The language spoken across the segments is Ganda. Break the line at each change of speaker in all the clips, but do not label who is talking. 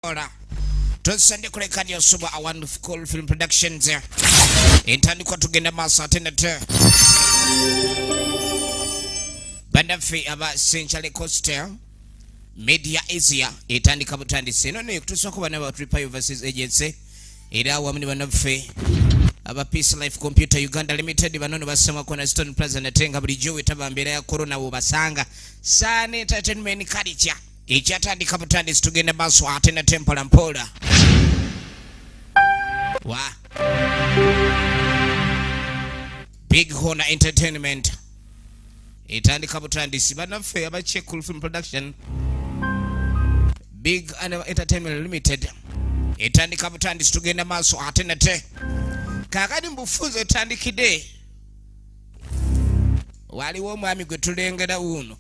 Ora. Tusende kulekani ya suba a wonderful film productions. Intandikwa tugenda masa atendete. Bandafi aba Central Coastal Media Asia itandika butandise none kutusoko bana ba Triple Overseas Agency era wamini bandafi aba Peace Life Computer Uganda Limited banono basema kona Stone Plaza natenga bulijjo etabambera ya corona bobasanga Sun Entertainment Culture ichatandika butandise tugenda baso atena tempola mpola wa Big Horner Entertainment itandika butandisi banafe abache Cool Film Production Big Entertainment Limited itandika butandisi tugenda maso atenete kakadi mbufuzo itandikide waliwo mwami gwe tulengera uno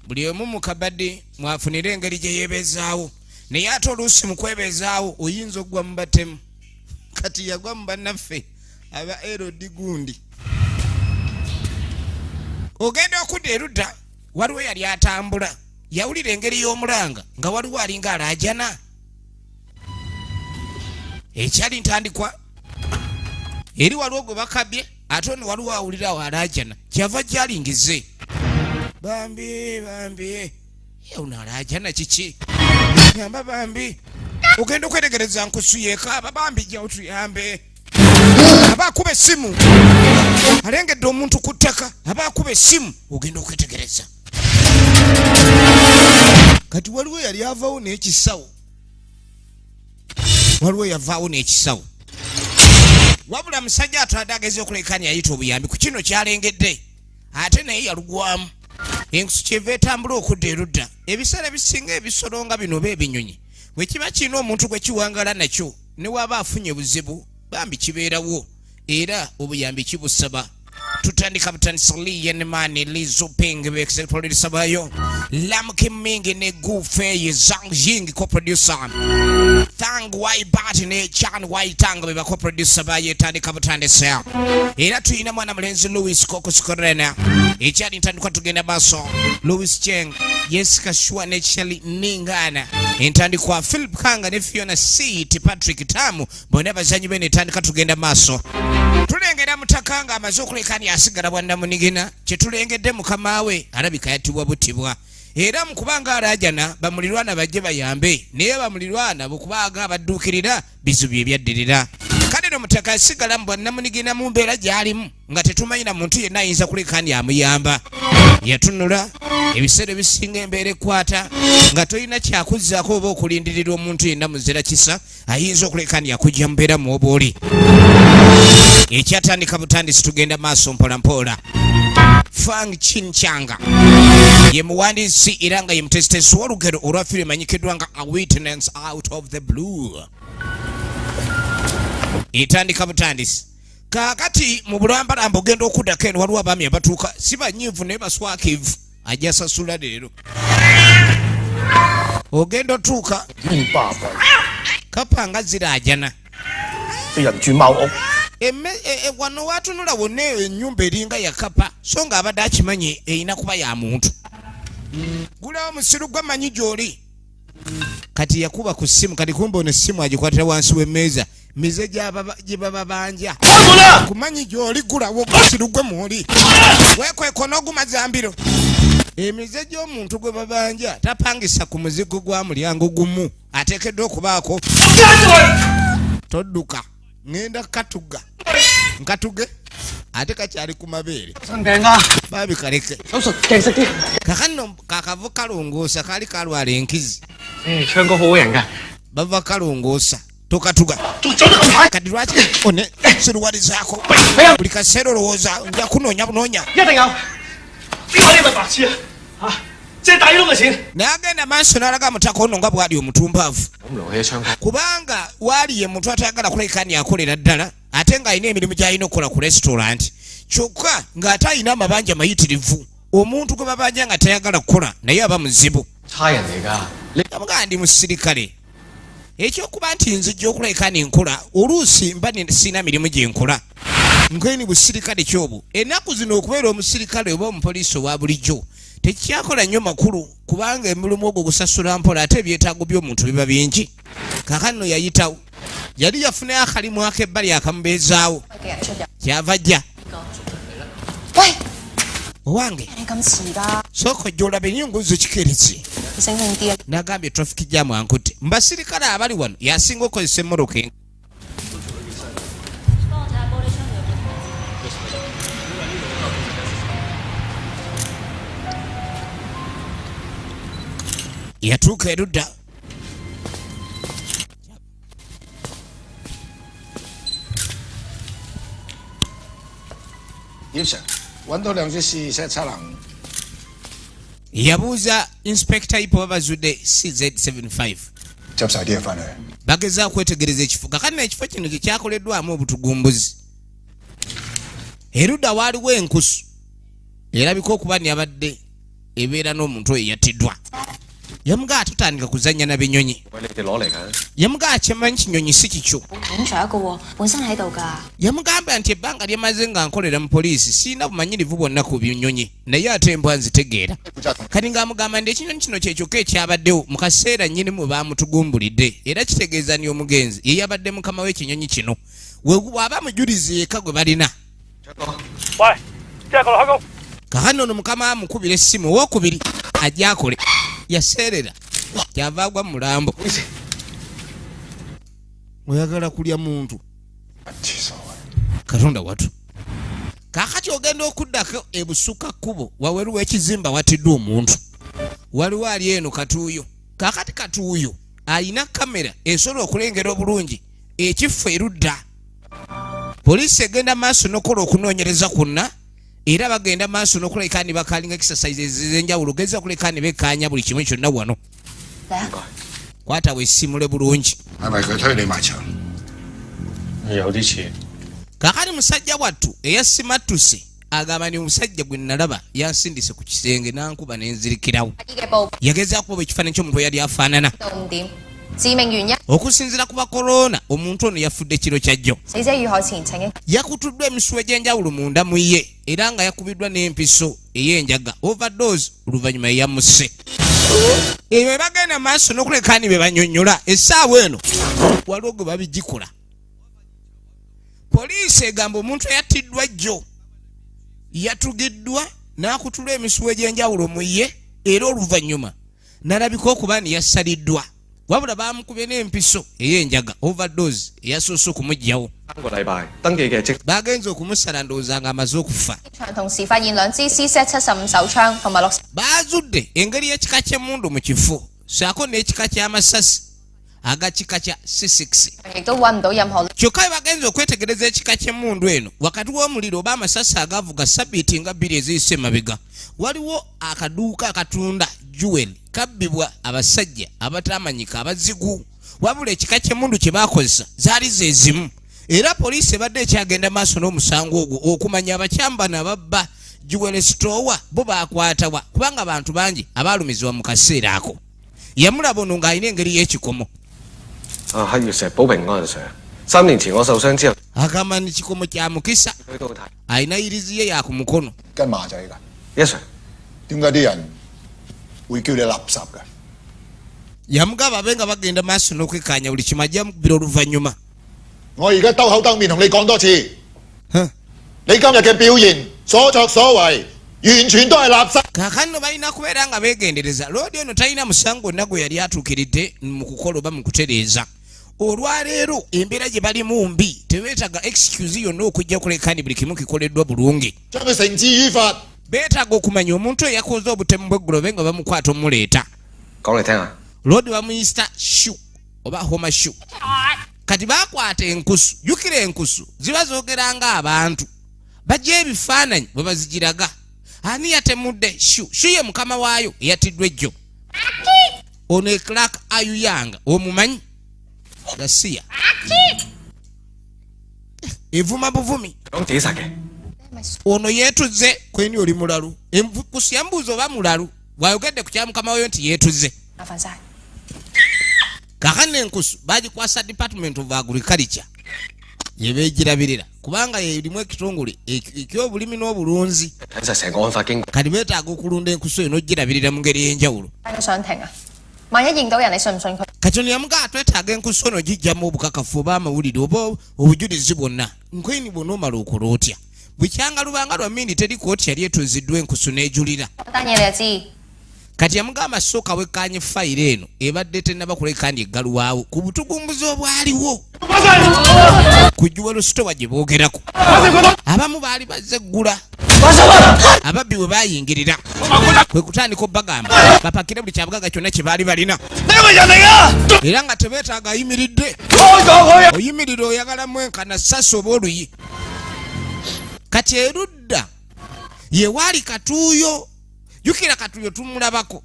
buli omu mukabadi mwafunira engeri gye yebezaawo naye ate oluusi mu kwebezaawo oyinza ogwa mu batemu kati yagwa mu bannaffe aba Erodi gundi ogenda okudda erudda waliwo yali atambula yawulira engeri y'omulanga nga waliwo alinga alaajana ekyali ntandikwa eri waliwo gwe bakabye ate ono waliwo awulira awo alaajana kyava gyalingize bambi yawuno alaajana kiki yamba bambi ogenda okwetegereza nkusu yekaaba bambi jjawo tuyambe aba akuba essimu alengedde omuntu ku ttaka aba akuba essimu ogenda okwetegereza kati waliwo yali avaawo n'ekisawo waliwo yavaawo n'ekisawo wabula musajja atwadde ageze okulekanya yayita obuyambi ku kino kyalengedde ate naye yalugwamu enkusu kyeva etambula okudda erudda ebiseera bisinga ebisolo nga bino oba ebinyonyi bwe kiba kirina omuntu gwe kiwangala nakyo ne waba afunye buzibu bambi kibeerawo era obuyambi kibusaba tutandika butandisa liyenmani lizupingi bekiseproducer bayo lamkimingi ne gufeyi zangjingi co-producer thang waibati ne chan waitanga beba co-producer bayo etandika butandisa era tuyina mwana mulenzi Louis Kokosikorena ekyali ntandikwa tugenda baso Louis Cheng Jessica Shua ne Shelley Ningana entandikwa Philip Kanga ne Fiona C. Patrick Tamu bonna bazanyi bene etandika tugenda maso tulengera mutakanga amaze okulekani asigala bwanda munigina kyetulengedde mukamawe alabika yatibwa butibwa era mukubanga alaajana bamulirwana bajje bayambe naye bamulirwana bukubaga abadduukirira bizibu ebyaddirira kale no mutaka asigala bwanda munigina mu mbeera gy'alimu nga tetumanyina muntu yenna ayinza kulekani amuyamba yatunula ebiseera bisinga embeera ekwata nga tolina kyakuzzaako oba okulindirira omuntu yenna muzira kisa ayinza okulekani akujja mubeera mwoba oli ekyatandika butandisi tugenda maaso mpola mpola Fang Chinchanga ye muwandiisi era nga ye mutesitesi w'olugero olwa firimu emanyikiddwa nga A Witness Out of the Blue etandika butandisi kaakati mu bulambalamba ogenda okuddako eno waliwo abaami abatuuka si banyiivu naye baswakivu ajja sasula leero ogenda otuuka kapanga ziraajana wano watunula wonna ennyumba eringa yakapa so nga abadde akimanyi erina kuba ya muntu gulawo musiru gwamanyi gy'oli kati yakuba ku ssimu kati kumba ono essimu agikwatira wansi w'emmeeza mize gye baba banja kumanyi gy'oli gulawo musiru gwe mwoli wekweko n'ogumazambiro emize gy'omuntu gwe babanja tapangisa ku muzigo gwa mulyango gumu ateekeddwa okubaako todduka ngenda katuga nkatuge ate kakyali ku mabeere babi kaleke kakano kakavu kalongoosa kali kalwala enkizi bava kalongoosa tokatuga kati lwaki one siruwalizaako buli kaseera olowooza nja kunoonya bunoonya n'agenda maaso n'alaga mutaka ono nga bwali omutumbaavu kubanga wali ye muntu atayagala kulekani akolera ddala ate ng'alina emirimu gy'alina okukola ku restaurant kyokka ng'ate alina amabanja mayitirivu omuntu gwe babanja nga tayagala kukola naye aba muzibu amugaa ndi musirikale ekyokuba nti nzijja okulekani nkola oluusi mba sina mirimu gye nkola ngeni busirikale kyobwo ennaku zino okubeera omusirikale oba omupoliisi owa bulijjo tekyakola nnyo makulu kubanga emirimu ogwo gusasula mpola ate ebyetaago by'omuntu biba bingi. Kaakano yayitawo yali yafunayo akalimu ak'ebbali akamubeezaawo kyava ajja. Owange sooka ojja olabe ennyungu zo kikerezi. N'agambye traffic jam ankutte. Mu basirikale abali wano yasinga okozesa emmoroka. Yatuuka erudda. Yabuuza Inspector Ipo babazudde CZ75. Bagezaako kwetegereza ekifo. Kakati ekifo kino kyakoleddwamu obutugumbuzi. Erudda waaliwo enkusu. Erabika okuba yabadde ebeera n'omuntu oyo yattiddwa. Yamugaa tutandika kuzannya na binyonyi. Yamugaa kyemanyi kinyonyi si kikyo. Yamugamba nti ebbanga lyemaze nga nkolera mu poliisi siina bumanyirivu bwonna ku binyonyi naye ate embwa nzitegeera. Kati ng'amugamba nti ekinyonyi kino kyekyokka ekyabaddewo mu kaseera nnyinimu baamutugumbulidde era kitegeeza ni omugenzi ye yabadde mukama w'ekinyonyi kino bw'aba mujulizi eka gwe balina. Kakano ono mukama amukubira essimu owookubiri ajja akole. Yaseerera kyava agwa mu mulambo. Oyagala kulya muntu Katonda watu. Kaakati ogenda okuddako ebusuka kkubo waweru w'ekizimba wattiddwa omuntu. Waliwo ali eno Katuuyo. Kaakati Katuuyo alina kamera esobola okulengera obulungi ekifo erudda. Poliisi egenda maaso n'okola okunoonyereza kwonna era bagenda maaso n'okuleka ni bakalinga exercises ez'enjawulo geza kuleka ni bekkaanya buli kimu kyonna wano. Kwata weesimule bulungi. Kaakati musajja wattu eyasimattuse agamba ni omusajja gwe nalaba yansindise ku kisenge n'ankuba n'enzirikirawo. Yagezaako kuba ekifaananyi ky'omuntu yali afaanana. Okusinziira ku bakorona omuntu ono yafudde kiro kyajjo. Yakutuddwa emisuwa egy'enjawulo munda mu ye era nga yakubiddwa n'empiso ey'enjaga overdose oluvannyuma yeyamusse. Eyo bagenda maaso n'okulekaani be banyonnyola essaawa eno waliwo gwe babigikola. Poliisi egamba omuntu eyattiddwa jjo yatugiddwa n'akutulwa emisuwa egy'enjawulo mu ye era oluvannyuma n'alabika okuba ni yassaliddwa. Wabula baamukubye n'empiso ey'enjaga overdose eyasoose okumuggyawo. Bagenze okumusala ndowooza nga amaze okufa. Baazudde engeri y'ekika ky'emmundu mu kifo ssaako n'ekika ky'amasasi agakika kya C6. Kyokka bwe bagenze okwetegereza ekika ky'emmundu eno wakati w'omuliro oba amasasi agavuga sabbiiti nga bbiri eziyise emabega waliwo akaduuka akatunda jewel kabbibwa abasajja abatamanyika abazigu. Wabula ekika ky'emmundu kye baakozesa zaali ze zimu era poliisi ebadde ekyagenda maaso n'omusango ogwo okumanya abakyambana ababba jewel store bo baakwatawa kubanga abantu bangi abaalumizibwa mu kaseera ako. Yamulaba ono ng'alina engeri y'ekikomo. Agamba ni kikomo kya mukisa alina irizi ye ya ku mukono. Yamugaba benga bagenda maaso n'okwekkaanya buli kimu ajja mukubira oluvannyuma. Kaakano balina kubeera nga beegendereza. Loodi ono talina musango gwonna gwe yali atuukiridde mu kukola oba mu kutereeza. Olwaleero embeera gye balimu mbi tebeetaga excuse yonna okujja kulekaani buli kimu kikoleddwa bulungi. Beetaaga okumanya omuntu eyakoze obutemu bw'eggulo nga bamukwata omuleeta. Loodi bamuyita shu oba homa shu. Kati baakwata enkusu. Jjukira enkusu ziba zoogera ng'abantu. Bajja ebifaananyi bwe bazigiraga. Ani yatemudde shu? Shu ye mukama waayo eyattiddwa ejjo. Ono e Clark Ayuyanga omumanyi? Gasiya. Evuma buvumi. Ono yeetuze kweni oli mulalu. Enkusu yambuuza oba mulalu. Bw'ayogedde ku kya mukama waayo nti yeetuze. Kaakano enkusu bagikwasa Department of Agriculture. yebegirabirira kubanga erimu ekitongole eky'obulimi n'obulunzi kati beetaaga okulunda enkusu eno ogirabirira mu ngeri y'enjawulo kati ono yamugaa twetaaga enkusu ono gijjamu obukakafu oba amawulire oba obujulizi bwonna nkwini bwonna omala okola otya bukyanga lubanga lwa mini teri kooti yali etuuziddwa enkusu n'ejulira kati yamugamba sooka wekkaanye fayiro eno ebadde tennaba kulekandi eggalwaawo ku butugumbuzi obwaliwo ku Jewel Store gye boogerako abamu baali bazze eggula ababbi bwe baayingirira kwe kutandika obbagamba bapakire buli kyabugagga kyonna kye baali balina era nga tebeetaaga ayimiridde oyimirire oyagalamu enkana ssasi oba oluyi kati erudda ye waali Katuuyo jukira Katuuyo tumulabako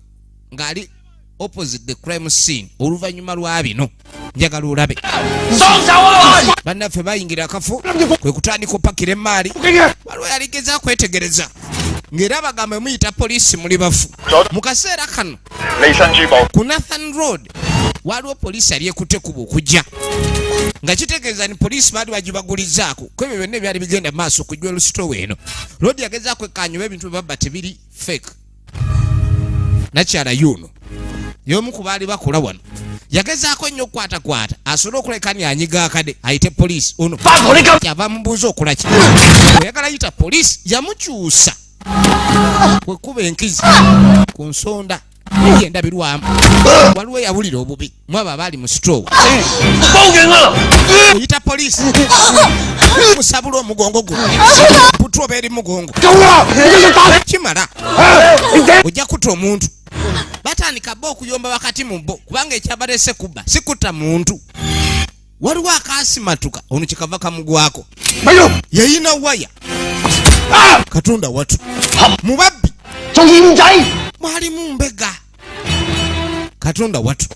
ng'ali opposite the crime scene oluvannyuma lwa bino njagala olabe bannaffe bayingira akafo kwe kutandika opakira emmaali waliwo yaligeza kwetegereza ng'era bagambe muyita poliisi muli bafu mu kaseera kano ku Nathan Road waliwo poliisi yali ekutte kuba okujja nga kitegeeza ni poliisi baali bagibagulizaako kwebyo byonna ebyali bigenda maaso ku Jewel Store eno Road yagezaako ekkanyoba ebintu bye babba tebiri fake nakyala yuno y'omu ku baali bakola wano yagezaako nnyo okukwatakwata asobole okulekani anyiga akade ayite poliisi ono kyava mubuuza okola ki oyagala yita poliisi yamukyusa kwekuba enkizi ku nsonda yendabirwamu waliwo eyawulira obubi mwaba abaali mu store oyita poliisi musabula omugongo gwo butwa oba eri mugongo kimala ojja kutta omuntu batandika bo okuyomba wakati mu bo kubanga ekyabalese kubba sikutta muntu waliwo akasimatuka ono kikava kamugwako yayina waya Katonda watu mubabbi mwalimu mbega Katonda watu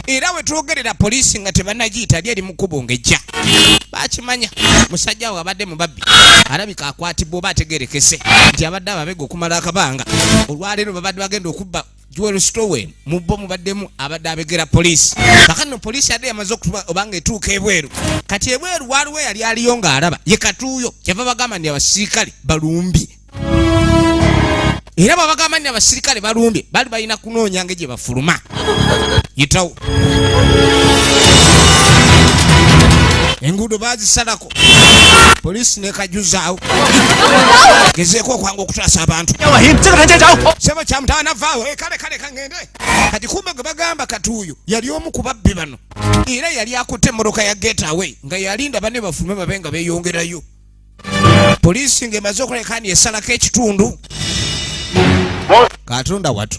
era we twogerera poliisi nga tebannagiyita ali eri mu kkubo ng'ejja bakimanya musajja we abadde mubabbi alabika akwatibwa oba ategerekese nti abadde ababega okumala akabanga olwaleero babadde bagenda okubba Jewel Store mu bo mubaddemu abadde abegera poliisi kakati no poliisi yadde yamaze okutuba obanga etuuka ebweru kati ebweru waliwo yali aliyo ng'alaba ye Katuuyo kyava bagamba nti abasirikale balumbi era babagamba nti abasirikale balumbye bali balina kunoonya ng'egye bafuluma yitawo enguudo bazisalako poliisi nekajuzaawo gezeeko okwanga okutaasa abantu sebo kyamutaana vaawo kale kangende kati kumbe gwe bagamba Katuuyo yali omu ku babbi bano era yali akutte emmotoka ya getaway nga yalinda banne bafulume babe nga beeyongerayo poliisi ng'emaze okulekani esalako ekitundu Katonda watu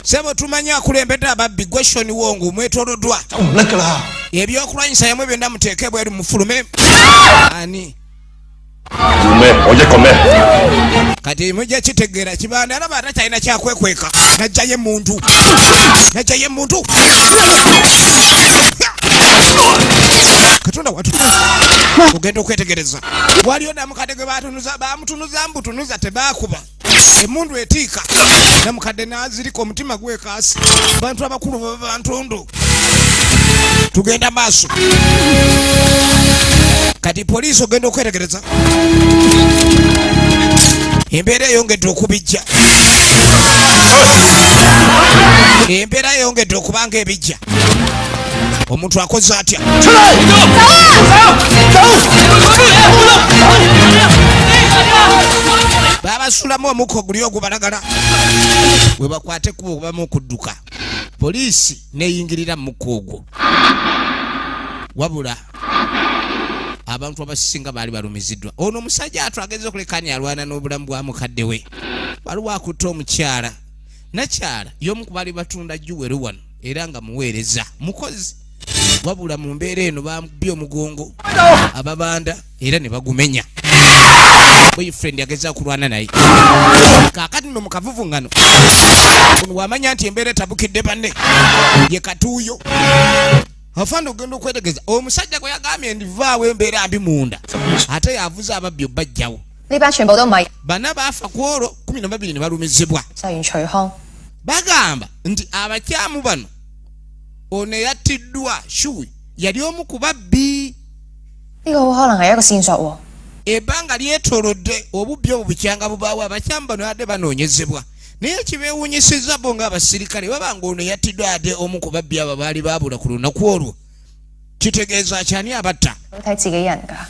sebo tumanyi akulembedde ababbi gweshoni wongo mwetoloddwa ebyokulwanyisa yamwe byonna muteeke bweru mufulume ani kati mujja kitegeera kibanda alaba ate kyalina kyakwekweka najjayo emuntu Katonda watu ogenda okwetegereza waliyo namukadde gwe bamutunuza mbutunuza tebaakuba emundu etiika namukadde n'azirika omutima gwekaasi bantu abakulu baba bantondo tugenda maaso kati poliisi ogenda okwetegereza embeera eyongedde okubijja embeera eyongedde okubanga ebijja omuntu akoze atya babasulamu omuko guli ogubalagala we bakwate kuba okubamu okudduka poliisi neyingirira mu muko ogwo wabula abantu abasinga baali balumiziddwa ono omusajja atwageze okulekanya alwana n'obulamu bwa mukadde we waliwo akutta omukyala nakyala y'omu ku baali batunda Jewel wano era nga muweereza mukozi wabula mu mbeera eno bambye omugongo ababanda era ne bagumenya boyfriend yageza kulwana naye kakati no mukavuvungano wamanya nti embeera etabukidde banne ye Katuuyo afande ogenda okwetegeza omusajja gwe yagambye ndivaawo embeera mbi munda ate yavuza ababbi obbajjawo bana baafa ku olwo 12 ne balumizibwa bagamba nti abakyamu bano ono yattiddwa shuwi yali omu ku babbi.
呢個可能係一個線索喎。
ebbanga lyetoolodde obubbi obwo bukyanga bubaawo abakyambu bano adde banoonyezebwa naye kibeewuunyisizza bo ng'abasirikale baba ng'ono yattiddwa adde omu ku babbi abo baali baabula ku lunaku olwo kitegeeza kyani abatta
睇自己人㗎。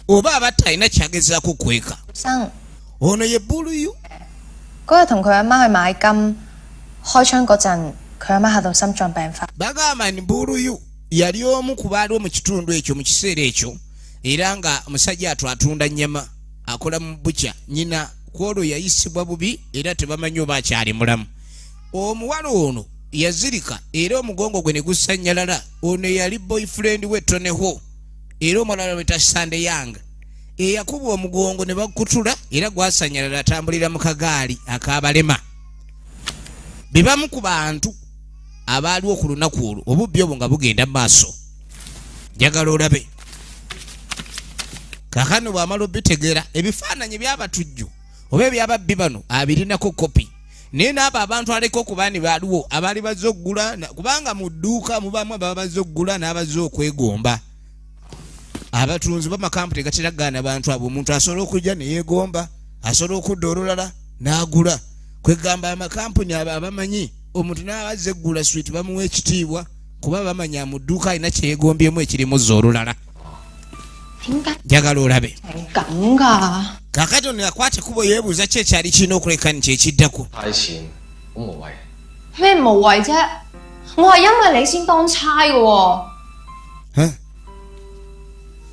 oba abatta alina kyagezaako kweka
生
ono ye buluyu
嗰日同佢阿媽去買金，開槍嗰陣，佢阿媽嚇到心臟病發。
bagamba ni buluyu yali omu ku baaliwo mu kitundu ekyo mu kiseera ekyo era nga omusajja atunda nnyama akola mu bukya nnyina kwolwo yayisibwa bubi era tebamanyi oba akyali mulamu. omuwala ono yazirika era omugongo gwe ne gusannyalala. ono yali boyfriend we toneho era omulala weta sande yanga eyakuba omugongo ne bakutula era gwasanyalala atambulira mu kagaali ak'abalema. bebamu ku bantu abaaliwo ku lunaku olwo obubbi obwo nga bugenda mu maaso. njagala olabe kakano bw'amala obitegeera ebifaananyi by'abatujju oba ebyababbi bano abirinako kopi naye n'abo abantu aleka okubaani baaliwo abaali bazze okkugula kubanga mu dduuka mubamu ababa bazze okkugula n'abazze okwegomba. abatunzi b'amakampu tegateragaana abantu abo. omuntu asobola okujja ne yeegomba asobola okudda olulala n'agula kwegamba amakampuni abo abamanyi omuntu n'abazze eggula switi bamuwa ekitiibwa kuba bamanya mu dduuka alina kye yeegombyemu ekirimu zza olulala. njagala olabe kakati ono yakwata ekkubo yeebuuza ki ekyali kirina okulekani kyekiddako.
派錢好無謂。
咩無謂啫？我係因為你先當差嘅喎。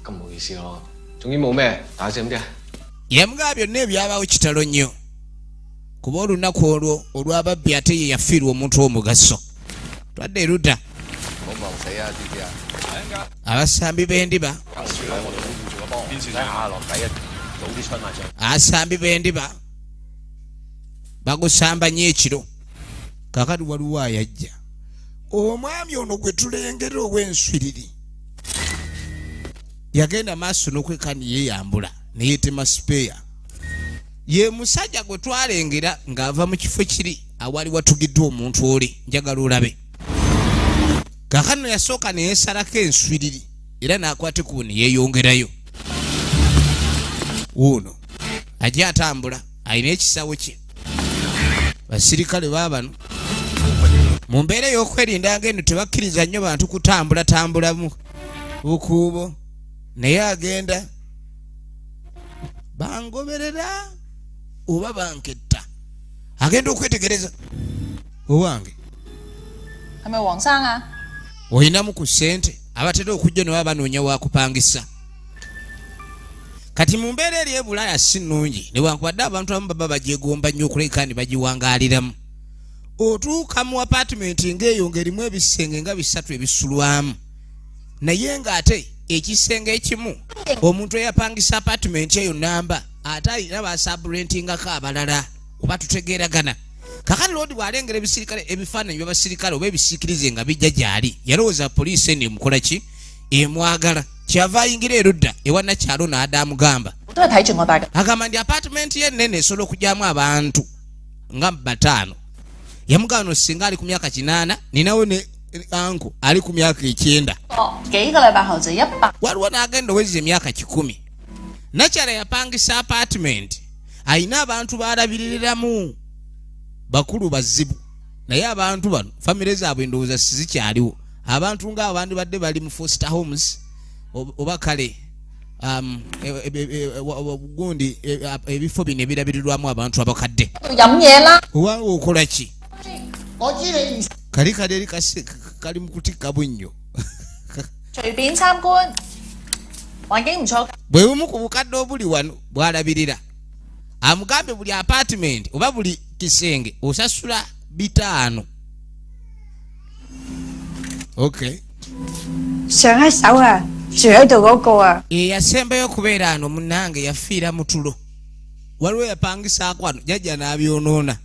咁冇意思咯。總之冇咩，大聲啲啊！
yamugamba byonna ebyabaawo kitalo nnyo kuba olunaku olwo olw'ababbi ate ye yafiirwa omuntu w'omugaso. twadde erudda abasambi b'endiba asambi b'endiba bagusamba nnyo ekiro. kakati waliwo ayajja omwami ono gwe tulengera ow'enswiriri yagenda maaso n'okwekani yeeyambula neyeetema sipeeya. ye musajja gwe twalengera ng'ava mu kifo kiri awali watugiddwa omuntu oli. njagala olabe kakano yasooka neyeesalako enswiriri era n'akwata ekkubo ne yeeyongerayo. wuuno ajja atambula alina ekisawo kye. basirikale baabano mu mbeera ey'okwerinda ng'eno tebakkiriza nnyo bantu kutambulatambulamu bukuubo naye agenda bangoberera oba banketta agenda okwetegereza. owange
係咪黃生啊？
olinamu ku ssente abatera okujja ne baba banoonya wakupangisa. kati mu mbeera eri ebulaaya si nnungi newankubadde abantu abamu baba bagyegomba nnyo okuleka ne bagiwangaaliramu. otuuka mu apatimenti ng'eyo ng'erimu ebisenge nga 3 ebisulwamu naye ng'ate ekisenge ekimu omuntu eyapangisa apatimenti eyo namba ate alina basaburentingako abalala oba tutegeeragana. kakati loodi bw'alengera ebisirikale ebifaananyi by'abasirikale oba ebisiikirize nga bijja gy'ali yalowooza poliisi eno emukola ki emwagala kyava ayingira erudda ewa nakyalo n'adamugamba agamba ndi apatimenti ye ennene esobola okujyamu abantu nga 5. yamugamba no singa ali ku myaka 8 ninawo ne anko ali ku myaka 9. waliwo n'agenda owezza emyaka 10. nakyala yapangisa apatimenti ayina abantu baalabiriramu bakulu bazibu naye abantu bano famire zaabwe endowooza sizikyaliwo. abantu ng'abo bandibadde bali mu foster homes oba kale gundi ebifo bino ebirabirirwamu abantu abakadde. owange okola ki? kali kali eri kali mu kutikka bunnyo. bwe bumu ku bukadde obuli wano bw'alabirira amugambe buli apatimenti oba buli kisenge osasula 5. okay
上一手啊，住喺度嗰個啊。
eyasembayo okubeera ano munnange yafiira mu tulo. waliwo yapangisaako wano jjajja n'abyonoona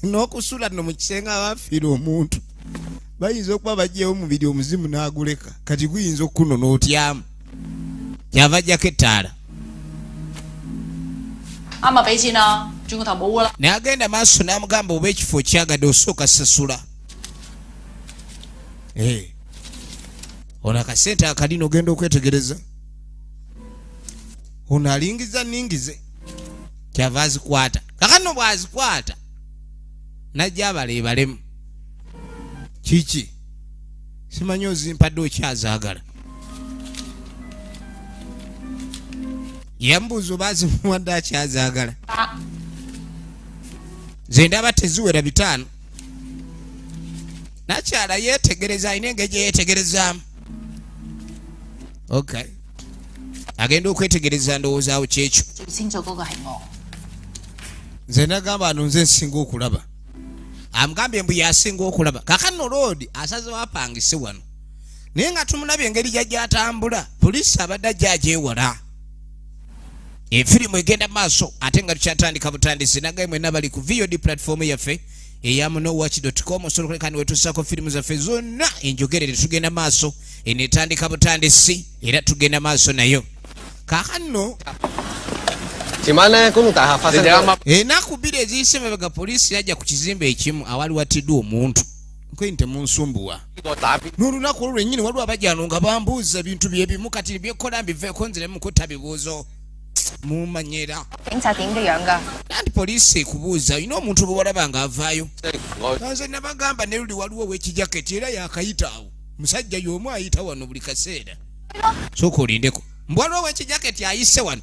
n'okusula nno mu kisenge abafiira omuntu bayinza okuba bajjeewo omubiri omuzimu n'aguleka kati guyinza okukunona otyamu. kyava ajjako ettaala naye agenda maaso n'amugamba oba ekifo kyagadde osooka sasula. ono akasente akalina ogenda okwetegereza ono alingiza ningize kyava azikwata kakano bwazikwata najja abalebalemu kiki simanyi ozimpadde okyazaagala yambuuza oba azimuwadde akyazaagala ze ndaba teziwera 5 nakyala yeetegereza alina engeri gye yeetegerezaamu okay agenda okwetegereza ndowoozaawo kyekyo nze nagamba ano nze nsinga okulaba amugambye mbu yasinga okulaba kakano loodi asazewo apangise wano naye nga tumulabye engeri gy'atambula poliisi abadde ajjagyewala efirimu egenda maaso ate nga tukyatandika butandisi nagaye mwena bali ku VOD platform yaffe eya monowatch.com osobola okuleka ne wetusaako firimu zaffe zonna enjogerere tugenda maaso enetandika butandisi era tugenda maaso nayo kakano
前晚咧公路大廈發生咗
enaku 2 eziyise emabega poliisi yajja ku kizimbe ekimu awali wattiddwa omuntu nkwe temunsumbuwa n'olunaku olwo lwennyini waliwo abajjano nga bambuuza bintu byebimu kati byekola mbiveeko nziremu kutta bibuuzo mumanyera nandi poliisi ekubuuza olina omuntu bwe walaba nga avaayo nze nabagamba ne luli waliwo ow'ekijaketi era yakayita awo musajja y'omu ayita wano buli kaseera sooka olindeko mbwaliwo ow'ekijaketi ayise wano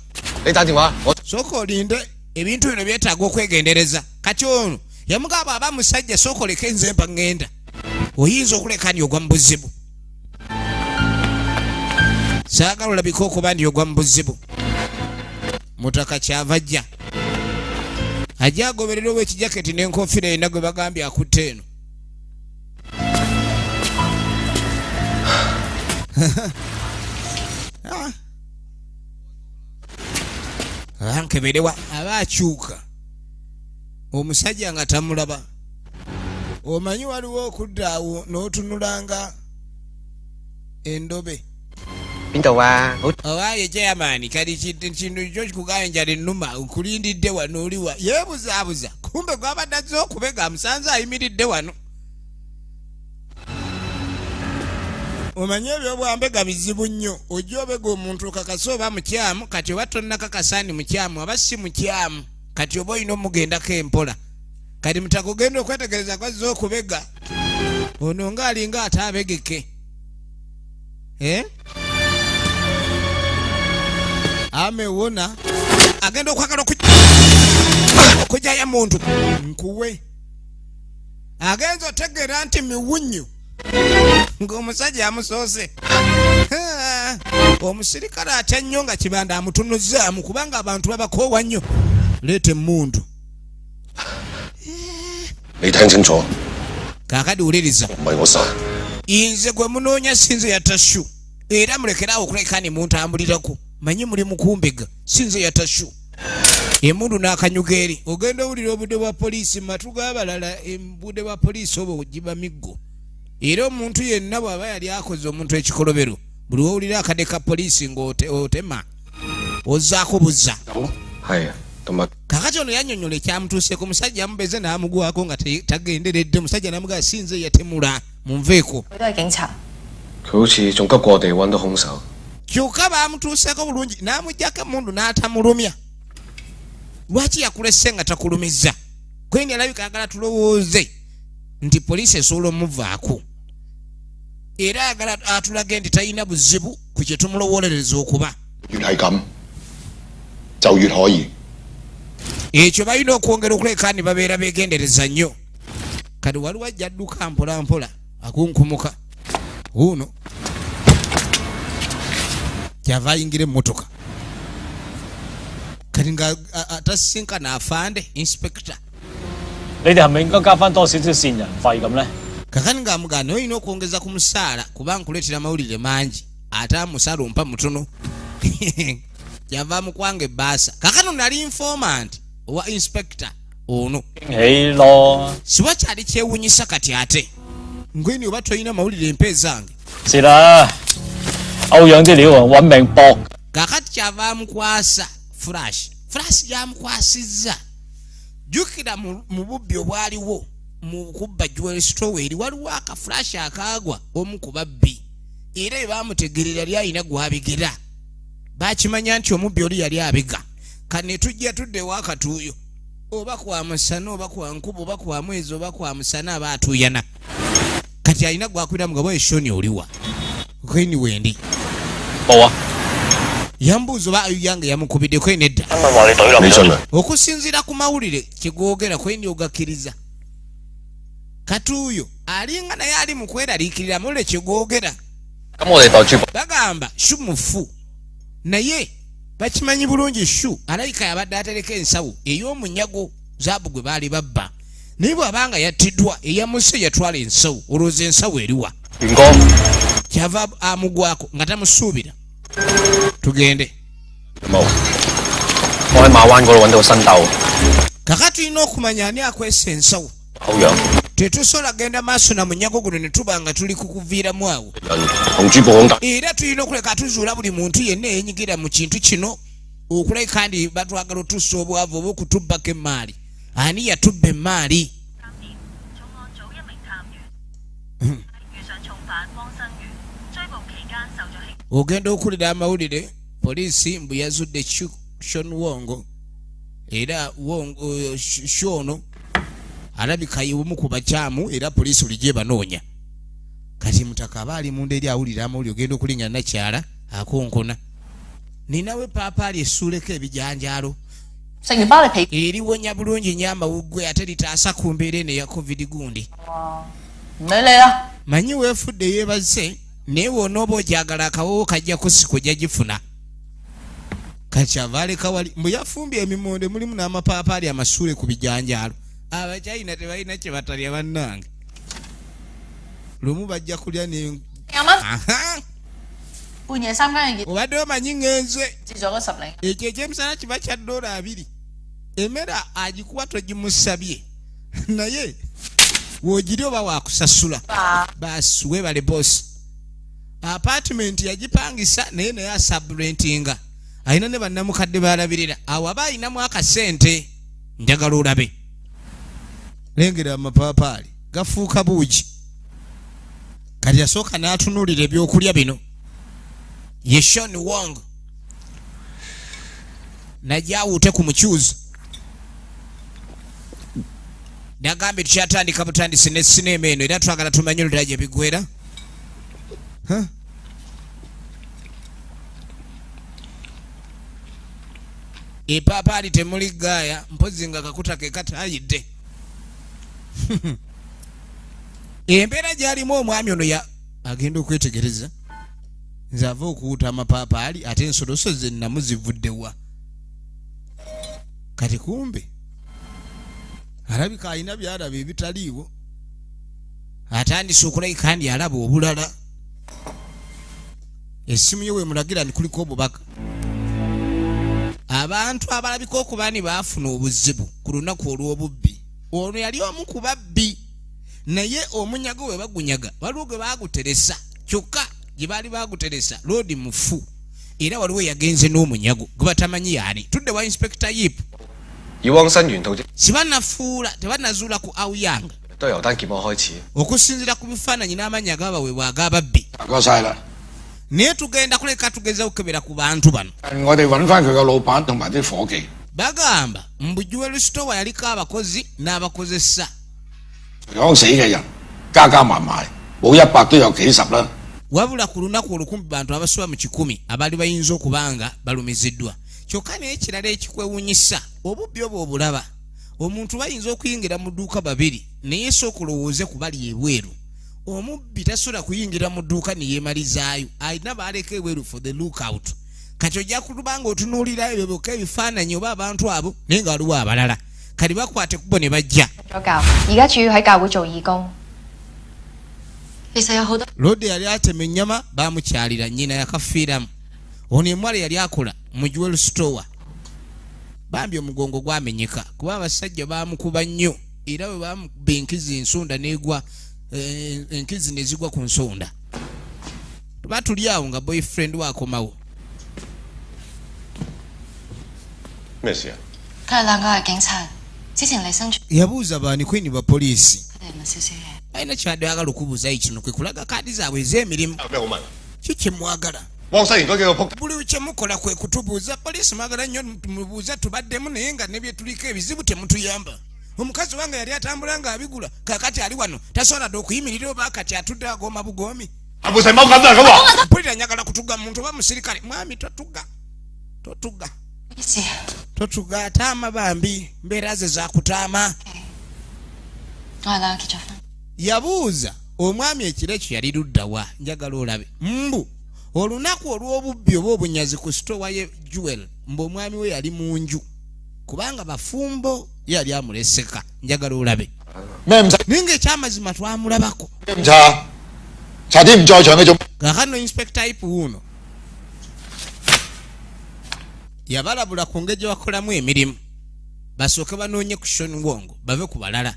sooka olinde ebintu bino byetaaga okwegendereza kati ono yamugamba aba musajja sooka oleka enzemba ŋŋenda oyinza okuleka ndi ogwa mu buzibu saagala olabika okuba ndi ogwa mu buzibu mutaka kyava ajja ajja agoberera ow'ekijaketi n'enkofiira yonna gwe bagambye akutte eno ankeberewa aba akyuka omusajja nga tamulaba omanyi waliwo okudda awo n'otunulanga endobe owaye kyamaani kati kintu kyo kikugamba njala ennuma nkulindidde wano oliwa yeebuzaabuza kumbe gwabadde azze okubega amusanze ayimiridde wano omanyi ebyobwambega bizibu nnyo ojja obega omuntu okakasa oba mukyamu kati oba tonnakakasaani mukyamu aba si mukyamu kati oba olina omugendako empola kati mutaka ogenda okwetegereza kwazze okubega ono ngaalinga ate abegeke amewona agenda okwagala okujjaya muntu nkuwe agenza otegeera nti miwunyu ng'omusajja amusoose omusirikale atya nnyo nga kibanda amutunuzaamu kubanga abantu babakoowa nnyo leeta emmundu kaakadi wuliriza nze gwe munoonya sinze yatashu era mulekeraawo okulekani muntambulirako manyi muli mukumbega sinze yatashu emundu n'akanyuga eri ogenda owulira obudde bwa poliisi matu g'abalala obudde bwa poliisi oba ogiba miggo era omuntu yenna bw'aba yali akoze omuntu ekikolobero buli wowulira akadde ka poliisi ng'otema ozzaako buzza kakati ono yannyonnyola ekyamutuuseeko musajja amubeze n'amugwako nga tagenderedde musajja n'amugamba sinze yatemula munveeko kyokka baamutuuseeko bulungi n'amuggyako emundu n'atamulumya lwaki yakulesse nga takulumizza kwendi alabika ayagala tulowooze nti poliisi esobola omuvaako era ayagala atulage nti talina buzibu ku kye tumulowolereza okuba ekyo balina okwongera okuleka ni babeera beegendereza nnyo kati waliwo ajja adduka mpola mpola akunkumuka uno kyava ayingira emmotoka kati nga atasinkana afande inspector kakani ng'amugana olina okwongeza ku musaala kuba nkuleetera amawulire mangi ate amusaala ompa mutono yava amukwanga ebbaasa kakano nali informant owa inspector ono siwa kyali kyewunyisa kati ate ngwini oba tolina mawulire empe zange kakati kyava amukwasa flash gyamukwasizza jjukira mu bubbi obwaliwo mu kubba jewelry store eri waliwo akaflash akaagwa omu ku babbi era bwe baamutegerera yali alina gw'abigera baakimanya nti omubbi oli yali abega kane tujja tudde wakatuuyo oba kwa musana oba kwa nkuba oba kwa mwezi oba kwa musana aba atuuyana kati alina gwakwira mugabo eshoni oliwa kweni wendi
冇啊，
yambuuza oba ayu yange yamukubidde kweni edda
你信啊？
okusinziira ku mawulire kyegoogera kweni ogakkiriza katuuyo alinga naye ali mu kweraliikirira mawulire kyegoogera
咁我哋袋珠寶
bagamba shu mufu naye bakimanyi bulungi shu alabika yabadde atereka ensawo ey'omunyago zaabu gwe baali babba naye bw'abanga yattiddwa eyamuse yatwala ensawo olowooza ensawo eriwa
元哥，
kyava amugwako nga tamusuubira tugende
冇。我喺馬灣嗰度揾到個新竇，
kaka tulina okumanya ani akwesa ensawo
好樣
tetusobola genda maaso na munyago guno ne tuba nga tuli kukuviiramu awo
人同珠寶咁解。
era tulina okuleka tuzuula buli muntu yenna yeenyigira mu kintu kino okuleka kandi batwagala otussa obwavu oba okutubbako emmaali ani yatubba emmaali ogenda okulira amawulire poliisi mbu yazudde shon wongo era wongo shono alabika y'omu ku bakyamu era poliisi bulijjo ebanoonya kati mutaka aba ali munda eri awulira amawulire ogenda okulinnya nakyala akonkona ninawe paapaali essuuleko ebijanjaalo
食完包你皮
eriwonya bulungi nnyo amawuggwe ate litaasa ku mbeera eno eya covid gundi
唔理你啦。
manyi weefudde yeebaze naye wonooba ogyagala akawoowo kajja kusiko jagifuna kakyava aleka wali mbu yafumbye emimonde mulimu n'amapaapaali amasuule ku bijanjaalo abakyayina tebalina kye batalya bannange lumu bajja kulya ne
有乜？
aha
半夜3更要
obadde omanyi ŋŋenze
截咗嗰10零。
ekyo ekyemisana kiba kya $2 emmere agikuwa togimusabye naye woogiri oba waakusasula baasi weebale boosi apartment yagipangisa naye asabrentinga alina ne bannamukadde balabirira awo aba alinamu akasente njagala olabe lengera amapaapaali gafuuka buugi kati yasooka n'atunuulira ebyokulya bino ye Shon Wong najja awuute ku mukyuzi nagambye tukyatandika butandisi ne sinema eno era twagala tumanye olulala gye bigwera epaapaali temuli gaaya mpozi nga kakuta ke kataayidde embeera gy'alimu omwami ono agenda okwetegereza nze ava okuwuta amapaapaali ate ensoloso ze nnamu zivuddewa kati kumbe alabika alina byalaba ebitaliiwo atandise okulabika kandi alaba obulala essimu ye wemulagira ni kuliko obubaka abantu abalabika okubaani baafuna obuzibu ku lunaku olw'obubbi ono yali omu ku babbi naye omunyago we bagunyaga waliwo gwe baaguteresa kyokka gye baali baaguteresa loodi mufu era waliwo yagenze n'omunyago gwe batamanyi yaani tudde wa inspector yip
以往新源套啫，
sibanafuula tebanazuula ku awuyanga
都由單劫案開始。
okusinziira ku bifaananyi n'amannya agabaweebwa ag'ababbi
過晒啦。
naye tugenda kuleka tugeza okukebera ku bantu bano
我哋揾翻佢個老闆同埋啲伙計，
bagamba mbu jewelry store yaliko abakozi n'abakozesa
講死嘅人加埋埋冇100都有幾十啦。
wabula ku lunaku olukumbi bantu abasoba mu 100 abaali bayinza okuba nga balumiziddwa kyokka naye ekirala ekikwewunyisa obubbi obwo obulaba omuntu bayinza okuyingira mu dduuka babiri naye sooka olowooze ku bali ebweru omubbi tasobola kuyingira mu dduuka ne yeemalizaayo alina baaleka ebweru for the lookout kati ojja kutuba nga otunuulira ebyo byokka ebifaananyi oba abantu abo naye nga waliwo abalala kati bakwate kubo ne bajja
咗教，而家主要喺教會做義工。其實有好多
lode yali atema ennyama baamukyalira nnyina yakafiiramu ono emwale yali akola mu jewel store bambi omugongo gwamenyeka kuba abasajja baamukuba nnyo era bwe bamuba enkizi ensonda negwa enkizi ne zigwa ku nsonda tuba tuli awo nga boyfriend waakomawo
咩事啊？
佢哋兩個係警察，之前嚟生存。
yabuuza baani kwini ba poliisi Aina kyadagala okubuuza kino kwe kulaga kaadi zaabwe ez'emirimu. Kiki mwagala? Buli kyemukola kwe kutubuuza. Poliisi mwagala nnyo tumubuuza tubaddemu naye nga ne bye tuliko ebizibu temutuyamba. Omukazi wange yali atambula nga abigula kakati ali wano tasobola okuyimirira oba kati atudde agoma bugomi. Mpulira njagala kutuga muntu oba musirikale. Mwami totuga. Totuga ataama bambi mbeera ze zakutaama. Yabuuza omwami ekiro ekyo yali luddawa njagala olabe mbu olunaku olw'obubbi oba obunyazi ku sitowa ye Jewel mbu omwami we yali mu nju kubanga bafumbo yali amuleseka njagala olabe ninga ekyamazima twamulabako kakano inspector ipu uno yabalabula ku ngeri gye bakolamu emirimu basooke banoonye ku Shon Wongo bave ku balala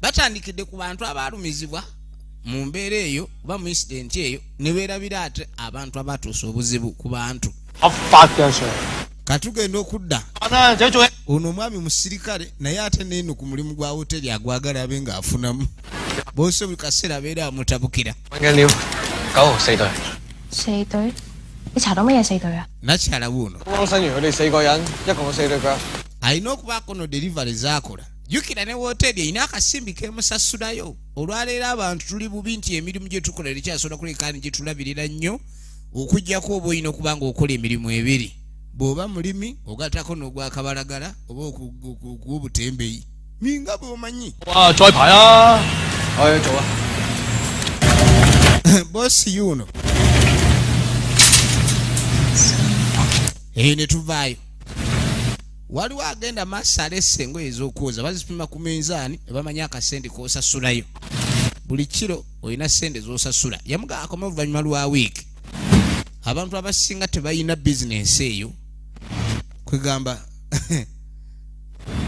batandikidde ku bantu abaalumizibwa mu mbeera eyo oba mu incident eyo ne beerabira ate abantu abatuusa obuzibu ku bantu katugenda okudda ono omwami musirikale naye ate neeno ku mulimu gwa hoteri agwagala abe ng'afunamu bose buli kaseera abeera amutabukira nakyala buuno alina okubaako no delivery z'akola jukira ne hoteri erina akasimbi kemusasulayo olwaleero abantu tuli bubi nti emirimu gye tukola erikyasobola kulekaani gye tulabirira nnyo okuggyako oba olina okuba nga okola emirimu ebiri bw'oba mulimi ogatako n'ogwakabalagala oba ogw'obutembeyi minga bw'omanyi bosi yuno ne tuvaayo waliwo agenda maaso alesse engoye ez'okwoza bazipima ku minzaani ne bamanya akasente k'osasulayo buli kiro olina sente z'osasula yamugaa akoma oluvannyuma lwa wiiki abantu abasinga tebalina bizinensi eyo kwegamba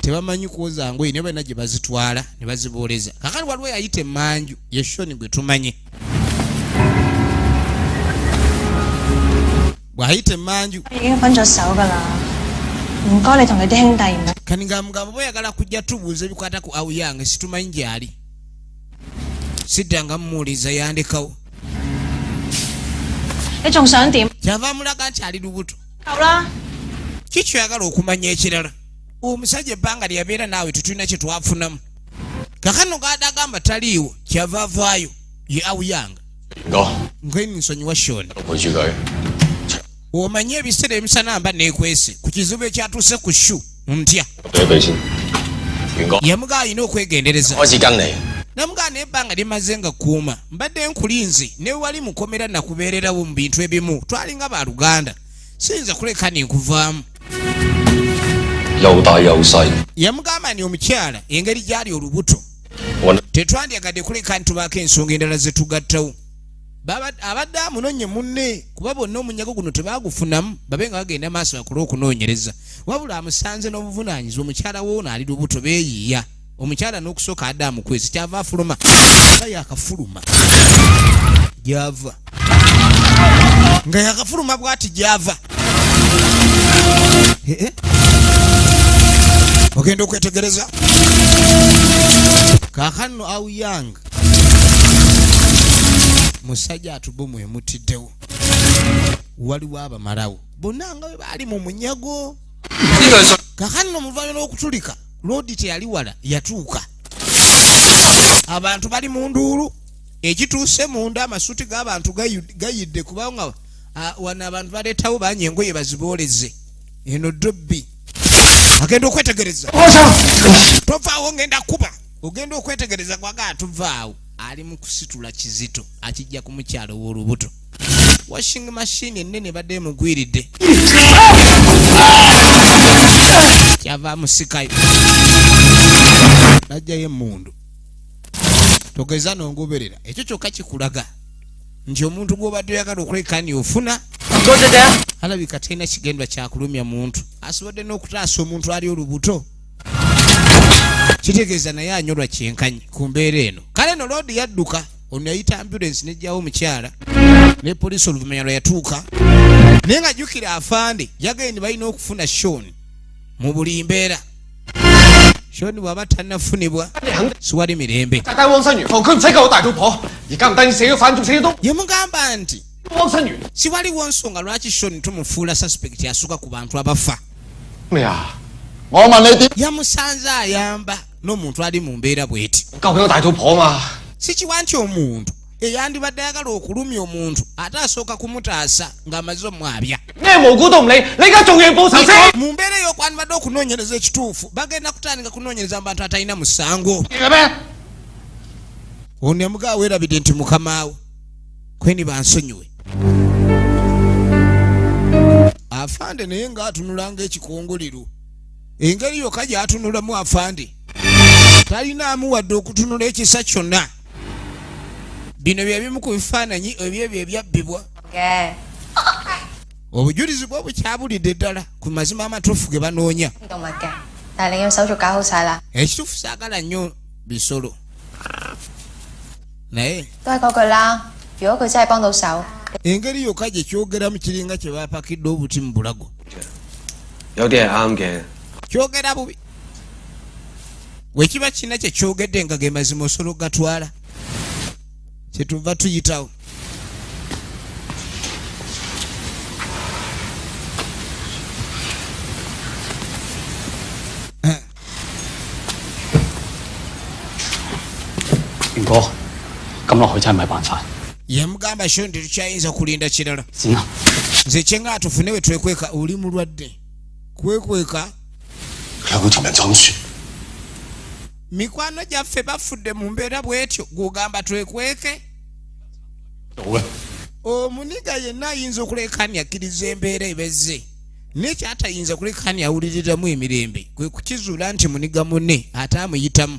tebamanyi kwoza ngoye ne balina gye bazitwala ne bazibooleza kakati waliwo yayita emmanju ye Shoni gwe tumanye bw'ayita emmanju kani ng'amugamba boyagala kujja tubuuza ebikwata ku awu yange situmanyi gy'ali siddanga mumuwuliza yandekawo kyava amulaga nti ali lubuto kikyoyagala okumanya ekirala omusajja ebbanga lyabeera naawe tetulina kye twafunamu kakano gaadagamba taliiwo kyava avaayo ye awu yange ng'ensonyiwa Shoni omanye ebiseera emisana mba neekwese ku kizibu ekyatuuse ku shu ntya yamugaa alina okwegendereza namugaa n'ebbanga limaze nga kuuma mbadde nkulinze ne wali mukomera nakubeererawo mu bintu ebimu twalinga baluganda siyinza kuleka nenkuvaamu yamugamba ni omukyala engeri gyali olubuto tetwandyagadde kuleka nitubaako ensonga endala zetugattawo abadde amunonye munne kuba bonna omunyago guno tebagufunamu babe nga bagenda maaso bakole okunoonyereza wabula amusanze n'obuvunaanyizibwa omukyala woono ali lubuto beeyiiya omukyala n'okusooka adde amukwezi kyava afuluma nga yakafuluma gyava nga yakafuluma bw'ati gyava ogenda okwetegereza kaakano awu yange musajja atubomu emutiddewo waliwo abamalawo bonna nga bwe baali mu munyago kakano omuvayo n'okutulika loodi teyali wala yatuuka abantu bali mu nduulu ekituuse munda amasuti g'abantu gayidde kubanga wano abantu baleetawo banya engoye bazibooleze eno dobbi agenda okwetegereza tovaawo ngenda kuba ogenda okwetegereza kwagaa tuvaawo ali mu kusitula kizito akijja ku mukyalo w'olubuto washing machine ennene badde mugwiridde kyava musikayo najjayo emmundu togeza n'ongoberera ekyo kyokka kikulaga nti omuntu gw'obadde oyagala okulekani ofuna alabika talina kigendwa kyakulumya muntu asobodde n'okutaasa omuntu ali olubuto kitegeeza naye anyolwa kyenkanyi ku mbeera eno kale no loodi yadduka ono yayita ambulensi nejjawo omukyala ne poliisi oluvumanya lwe yatuuka naye nga jjukira afande yagende balina okufuna Shoni mu buli mbeera shoni bwaba tannafunibwa siwali mirembe
带汪新宇放，佢唔使救我大肚婆，而家唔單止死咗犯，仲死咗都
yamugamba nti
汪新宇
siwaliwo nsonga lwaki shoni tumufuula suspect asuka ku bantu abafa
咩啊？
我問你點？
yamusanze ayamba n'omuntu ali mu mbeera bw'eti
救緊我大肚婆嘛？
sikiwa nti omuntu eyandibadde ayagala okulumya omuntu ate asooka kumutaasa ng'amaze omwabya
咩無辜都唔理，你而家仲要報仇先？
mu mbeera ey'okwandibadde okunoonyereza ekituufu bagenda kutandika kunoonyereza mu bantu atalina musango
嘅咩？
ono yamugaba weerabidde nti mukamaawe kweni bansonyiwe afande naye ng'atunula ng'ekikongolero engeri yokka gy'atunulamu afande talinaamu wadde okutunula ekisa kyonna bino bye bimu ku bifaananyi ebyebyo ebyabbibwa obujulizi bwo bukyabulidde ddala ku mazima amatuufu ge banoonya
動物嘅，但係你嘅手續搞好晒啦。
ekituufu saagala nnyo bisolo naye
都係嗰句啦，如果佢真係幫到手，
engeri yokka gye kyogeramu kiringa kye baapakidde obuti mu bulago
有啲係啱嘅，
kyogera bubi bwe kiba kirina kye kyogedde nga ge mazima osolo gatwala kyetuva tuyitawo
元哥，咁落去真係唔係辦法。
yamugamba sho nti tukyayinza kulinda kirala
先啦，
nze kyenga tufune we twekweka oli mulwadde kwekweka
兩個同人爭住。
mikwano gyaffe bafudde mu mbeera bw'etyo gugamba twekweke
到嘅，
omuniga yenna ayinza okulekani akkiriza embeera ebezze nekyatayinza kulekani awuliriramu emirembe kwe kukizuula nti muniga munne ate amuyitamu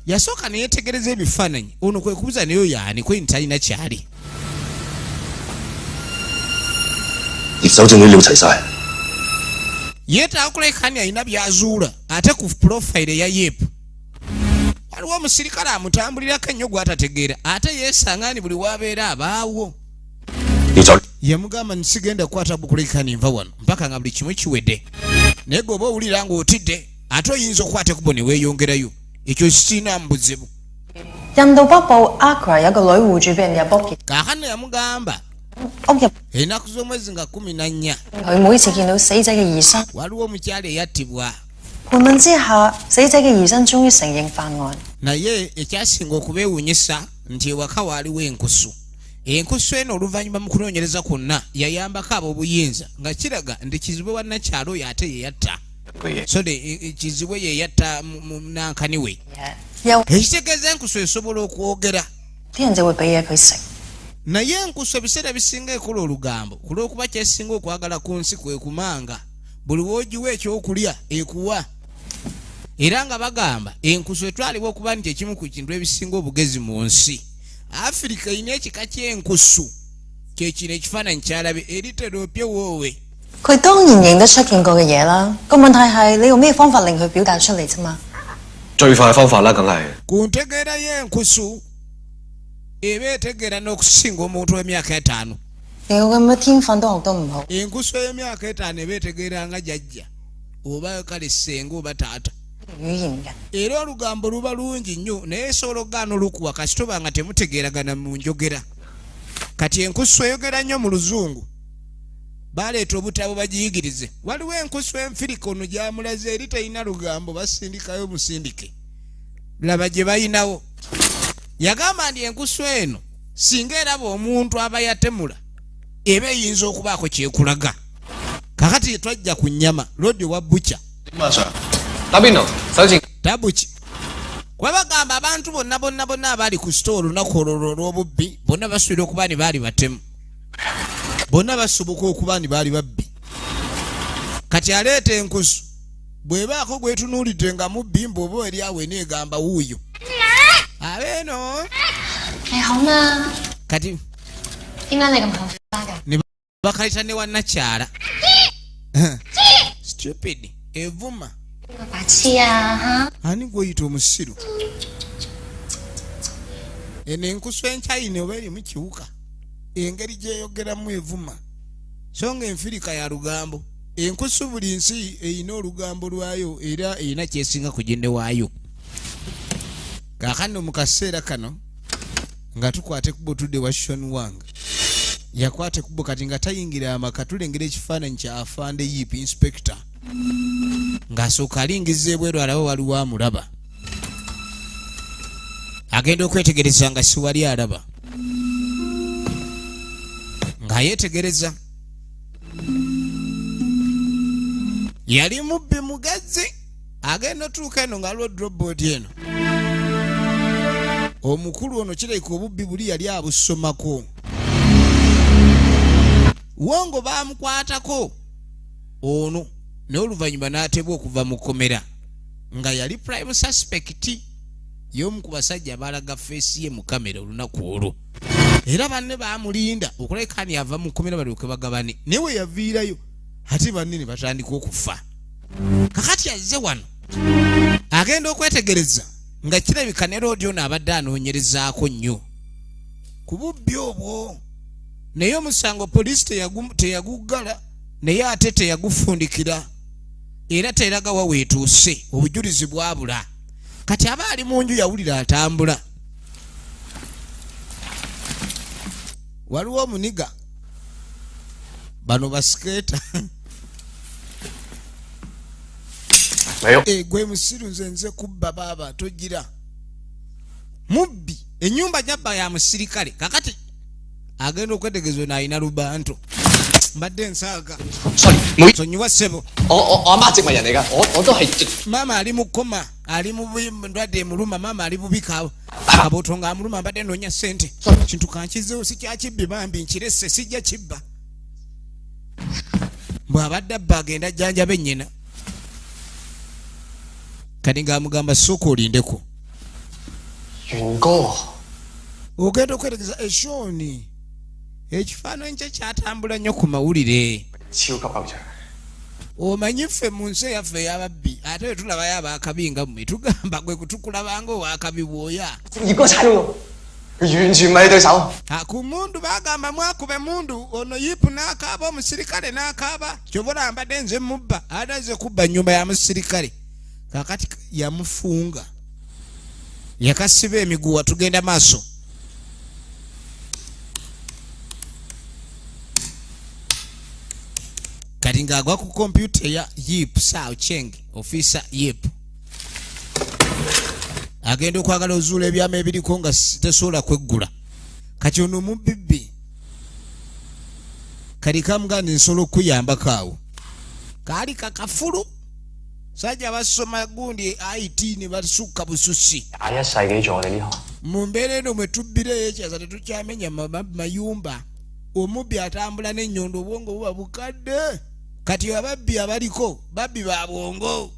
yasooka neyetegereza ebifaananyi ono kwe kubuza nayo yaani kweni talina kyali
葉手證都料齊晒，
yeetaaga kulekani alina byazuula ate ku profile eya yepu waliwo omusirikale amutambulirako ennyo gwatategeera ate yeesanga ni buli wabeera abaawo
要走。
yamugamba nsigenda kukwata bukulekani nva wano mpaka nga buli kimu kiwedde naye gweoba owulira ng'otidde ate oyinza okukwata ekubo ne weeyongerayo ekyo kikirinamu buzibu
印度北部 Accra 有個女戶主俾人入屋，
kaakano yamugamba
屋入
ennaku z'omwezi nga 14
佢每次見到死者嘅兒身，
waliwo omukyala eyattibwa
盤問之下，死者嘅兒身終於承認犯案。
naye ekyasinga okubeewuunyisa nti ewaka waaliwo enkusu enkusu eno oluvannyuma mu kunoonyereza kwonna yayambako ab'obuyinza nga kiraga nti kizibwe wa nakyalo oyo ate yeyatta so kizibwe yeyatta munankani we
又
ekitegeeza enkusu esobola okwogera
啲人就會俾嘢佢食。
naye enkusu ebiseera bisinga ekola olugambo ku lw'okuba kyesinga okwagala ku nsi kwe kumanga buli woogiwa ekyokulya ekuwa era nga bagamba enkusu etwalibwa okuba nti ekimu ku kintu ebisinga obugezi mu nsi afirika erina ekika ky'enkusu kyekino ekifaananyi kyalabe eritera opye woowe
佢當然認得出見過嘅嘢啦，個問題係你用咩方法令佢表達出嚟啫嘛。
最快方法啦，梗係
ku ntegeera y'enkusu eba etegeera n'okusinga omuntu w'emyaka 5
連我咁嘅天分都學得唔好，
enkusu ey'emyaka 5 eba etegeera nga jjajja oba kale ssenga oba taata
語言嘅。
era olugambo luba lungi nnyo naye esobola okugaana olukuwa kasitoba nga temutegeeragana mu njogera kati enkusu eyogera nnyo mu luzungu baleeta obutabo bagiyigirize waliwo enkusu enfirika ono gyamulaze eri talina lugambo basindikayo musindike laba gye bayinawo yagamba nti enkusu eno singa eraba omuntu aba yatemula eba eyinza okubaako kyekulaga kakati twajja ku nnyama lodi wa bukya
點啊Sir？打邊爐？手指
tabuki kwe bagamba abantu bonna abali ku sitoo olunaku olwo olw'obubbi bonna basuubira okuba ni baali batemu bonna basoboka okuba ni baali babbi kati aleeta enkusu bw'ebaako gwetunuulidde nga mubbi mbw'oba eri awo eneegamba wuuyo abeeno
你好嘛？
kati
點解你咁後生㗎？
ne bakayita ne wannakyala stupid evuma
邊個白痴啊嚇！
ani gw'oyita omusiru eno enkusu enkyayina oba erimu kiwuka engeri gyeyogeramu evuma so nga enfirika ya lugambo enkusu buli nsi eyina olugambo lwayo era eyina kyesinga ku ginne waayo. Kaakano mu kaseera kano nga tukwate kubo tudde wa Shon Wang yakwate kubo kati nga tayingira amaka tulengera ekifaananyi kya afande Yip inspector ng'asooka alingiza ebweru alaba waliwo amulaba agenda okwetegereza nga si wali alaba ng'ayeetegereza yali mubbi mugazi agenda otuuka eno ng'aliwo dropboard eno omukulu ono kireka obubbi buli yali abusomako wongo baamukwatako ono naye oluvannyuma n'atebwa okuva mu kkomera nga yali prime suspect y'omu ku basajja abaalaga feesi ye mu kamera olunaku olwo era banne baamulinda okuleka ni ava mu kkomera balyoke bagabane naye we yaviirayo ate banne ne batandika okufa kakati azze wano agenda okwetegereza nga kirabika ne roodi ono abadde anoonyerezaako nnyo ku bubbi obwo naye omusango poliisi teyaguggala naye ate teyagufundikira era teraga wa weetuuse obujulizi bwabula kati aba ali mu nju yawulira atambula waliwo omuniga bano basikeeta gwe musiru nze kubba baaba togira mubbi ennyumba jabba ya musirikale kakati agenda okwetegezo n'alina lubanto mbadde nsaaga sonyiwa ssebo maama ali mu kkoma ali mu ndwadde emuluma maama ali bubika akaboto ng'amuluma mbadde noonya ssente kintu kankizeewo si kyakibbi bambi nkiresse sijja kibba bw'abadde abba agenda ajjanjaba ennyina kati ng'amugamba sooka olindeko ogenda okwetegeza eshoni ekifaananyi kye kyatambula nnyo ku mawulire omanyi ffe mu nsi eyaffe ey'ababbi ate we tulabayo abaakabi nga mmwe tugamba gwe kutukulabanga owaakabi bwoya ku mundu bagamba mwakube mundu ono yipu n'akaaba omusirikale n'akaaba kyobola mbadde nze mubba ate aze kubba nnyumba ya musirikale kakati yamufunga yakasiba emiguwa tugenda maaso kati ng'agwa ku kompyuta ya Yip Sao Cheng ofisa Yip agenda okwagala ozuula ebyama ebiriko nga tesobola kweggula kati ono mubibbi kali kamuganda nsobola okuyambako awo kaali kakafulu sajja basoma gundi IT ne basukka bususi mu mbeera eno mwe tubbireyo ekyaza tetukyamenya mayumba omubbi atambula n'ennyondo obwongo buba bukadde kati ababbi abaliko babbi ba bwongo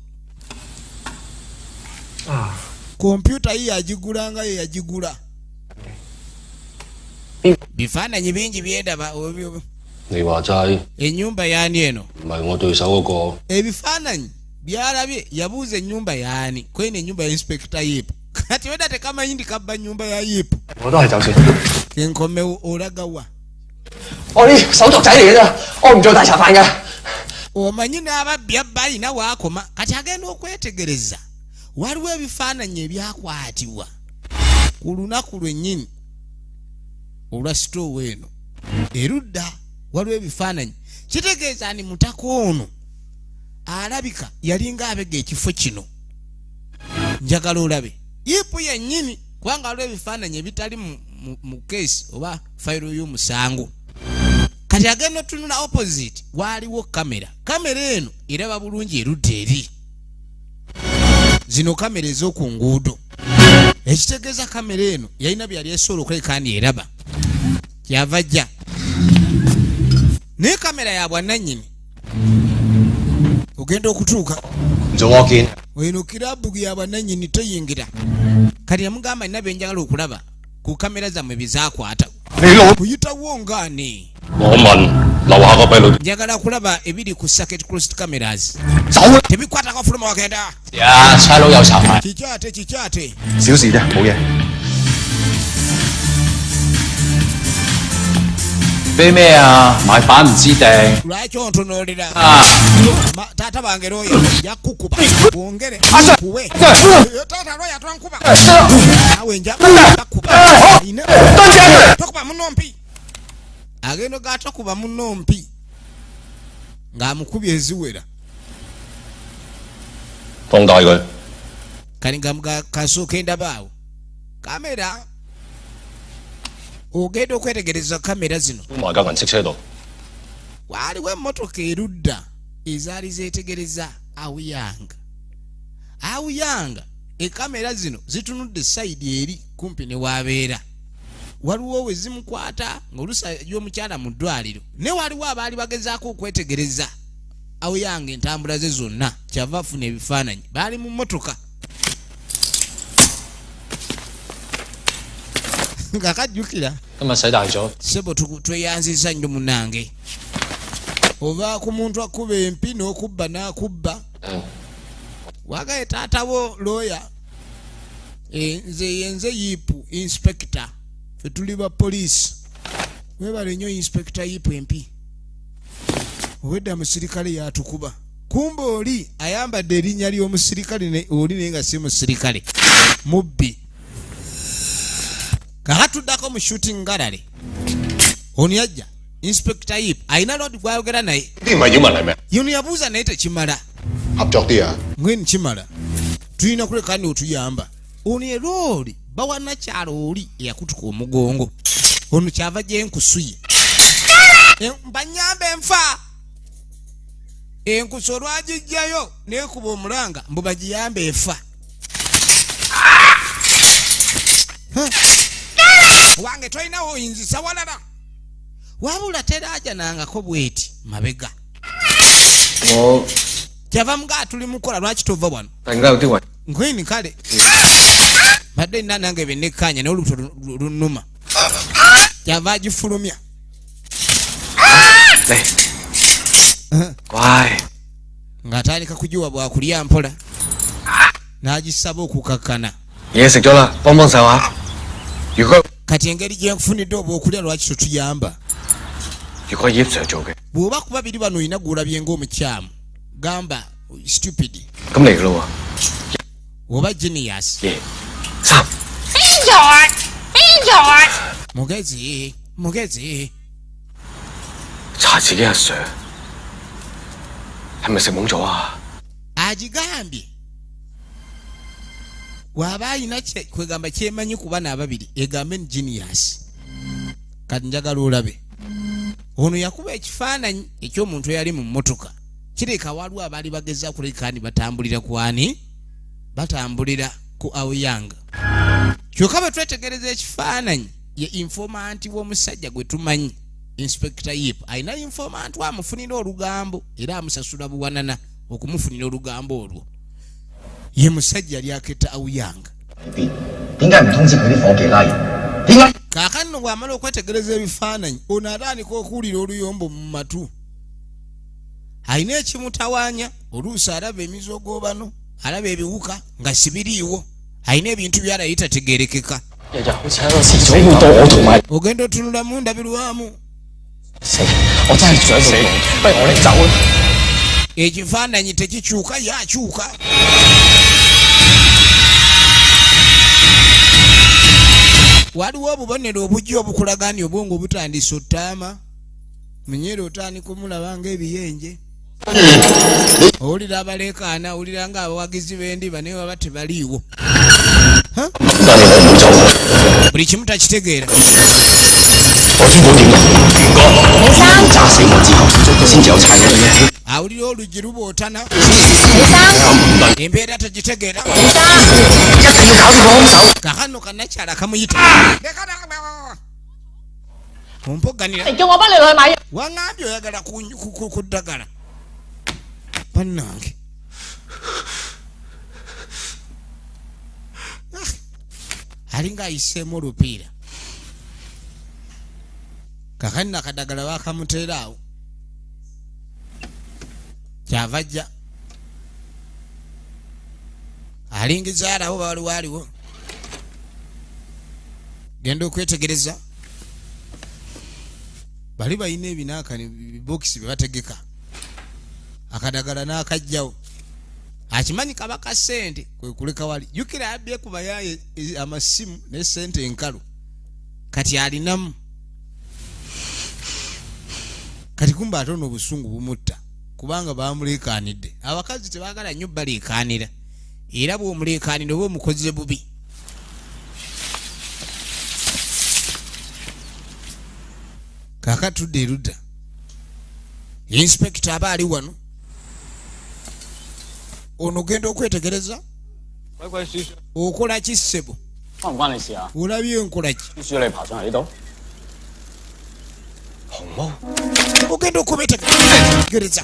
kompyuta yi yagigulanga ye yagigula bifaananyi bingi byendaba ennyumba yaani eno ebifaananyi byalabye yabuuza ennyumba yaani kwene ennyumba ya inspector Yip kati weda tekamanyi ndi kabba nnyumba ya Yip kenkomewo olagawa omanyi n'ababbi abba alina waakoma kati agenda okwetegereza waliwo ebifaananyi ebyakwatibwa ku lunaku lwennyini olwa sitoowa eno erudda waliwo ebifaananyi kitegeeza ni mutako ono alabika yalinga abega ekifo kino njagala olabe Yipu yennyini kubanga waliwo ebifaananyi ebitali mu keesi oba fayiro y'omusango kati agenda otunula opposite waaliwo kamera eno eraba bulungi erudda eri zino kamera ez'oku nguudo ekitegeeza kamera eno yalina byali esobola okuleka ndi eraba kyava jja naye kamera ya bwannannyini ogenda okutuuka eno kirabu ya bwannannyini toyingira kati yamugamba nina byenjagala okulaba ku kamera zammwe bizakwata kuyitawo ngaani njagala kulaba ebiri ku circuit closed cameras tebikwatako fuluma wagenda kikyate
飛咩啊？買板唔知定。
lwaki ontunuulira taata bange looya yakukuba bwongere kuwe taata looya twankuba nawe nja bakuba ina tokuba muno mpi agendo gatokuba muno mpi ng'amukubye eziwera
放大佢，
kali nga kasooka endabaawo kamera ogenda okwetegereza kamera zino
搬埋架銀色車度。
waaliwo emmotoka erudda ezaali zeetegereza awuyanga ekamera zino zitunudde sayidi eri kumpi ne waabeera waliwo we zimukwata ng'olusa y'omukyala mu ddwaliro ne waliwo abaali bagezaako okwetegereza awuyanga entambula ze zonna kyava afuna ebifaananyi baali mu mmotoka nga kajjukira
今日洗大咗。
sebo tweyanziza nnyo munange oba ku muntu akuba empi n'okubba n'akubba wagaye taatawo looya nze yenze yipu inspector fe tuli ba poliisi webale nnyo inspector yipu empi obwedda musirikale yatukuba kumbe oli ayambadde erinnya ly'omusirikale oli naye nga si musirikale mubbi kakatuddako mu shooting gallery ono yajja inspector yip ayina lodi gwayogera naye
啲唔係擾民係咩？
yono yabuuza naye tekimala
合作啲啊！
ngwenu kimala tulina kuleka ni otuyamba ono era oli bawanakyalo oli eyakutuka omugongo ono kyava gyenkusuye banyamba enfa enkusu olwagijjayo nekuba omulanga mbu bagiyamba efa wange tolinawo oyinzisa walala wabula terajanangako bweti mabega
我
kyava mga tuli mukola lwaki tova wano
突然間有啲位。
ngwini kale badde nina nange byennekkanya n'olubuto lunuma kyava agifulumya
嚟，乖。
ng'atandika kugiwa bwakulya mpola n'agisaba okukakkana
嘢食咗啦，幫幫手啊！如果
kati engeri gyenfunidde oba okulya lwaki totuyamba
葉 Sir 做嘅，
bw'oba kuba biri bano olina gwolabye ng'omukyamu gamba stupid
咁嚟噶咯
oba genius
喎。2、3，
mugezi
查自己阿 Sir 係咪食懵咗啊？
agigambye waba ayina kwegamba kyemanyi ku bana ababiri egambe ni genius kati njagala olabe ono yakuba ekifaananyi eky'omuntu eyali mu mmotoka kireka waliwo abaali bageza kulekani batambulira kwani batambulira ku awuyanga kyokka bwe twetegereza ekifaananyi ye informanti w'omusajja gwe tumanyi inspector yip ayina informanti amufunira olugambo era amusasula buwanana okumufunira olugambo olwo ye musajja yali aketta awuyanga
點解唔通知佢啲伙計拉人？點解？
kaakano nno bw'amala okwetegereza ebifaananyi ono atandika okuwulira oluyombo mu matu alina ekimutawaanya oluusi alaba emizoogo bano alaba ebiwuka nga sibiriiwo alina ebintu by'alayi tategeerekeka
日日好似喺度遲早會到我同埋
ogenda otunulamu ndabirwamu
死，我真係想死，不如我哋走啦。
ekifaananyi tekikyuka yakyuka waliwo obubonero obujja obukulaganya obwongo butandisa ottaama munyera otandika omulaba ng'ebiyenje owulira abaleekaana owulira ng'abawagizi b'endiba naye baba tebaliiwo buli kimu takitegeera
我知冇點啦，袁哥，
你炸死我之後，先至有踩我嘅。
awulira oluggi lubootana embeera tagitegeera
一定要搞掂個兇手。
kakano kannakyala kamuyita ompoganira
叫我幫你去買藥。
waŋŋambye oyagala ku ddagala bannange alinga ayiseemu olupiira kakanina akadagala bakamuteera awo kyava ajja alingiza alawo waliwo genda okwetegereza bali balina ebinaakani bibokisi bye bategeka akadagala n'akajjawo akimanyi kabaka ssente kwe kuleka wali jukira abye ku bayaye amasimu ne ssente enkalu kati alinamu kati kumba ate ono obusungu bumutta kubanga bamuleekaanidde abakazi tebaagala nnyo baleekaanira era bw'omuleekaanira oba omukoze bubi kakatudde erudda inspector aba ali wano ono genda okwetegereza okola ki ssebo
關唔關你事啊？
olabye nkola ki
需要你爬上嚟呢度？紅毛，
ogenda okubetegereza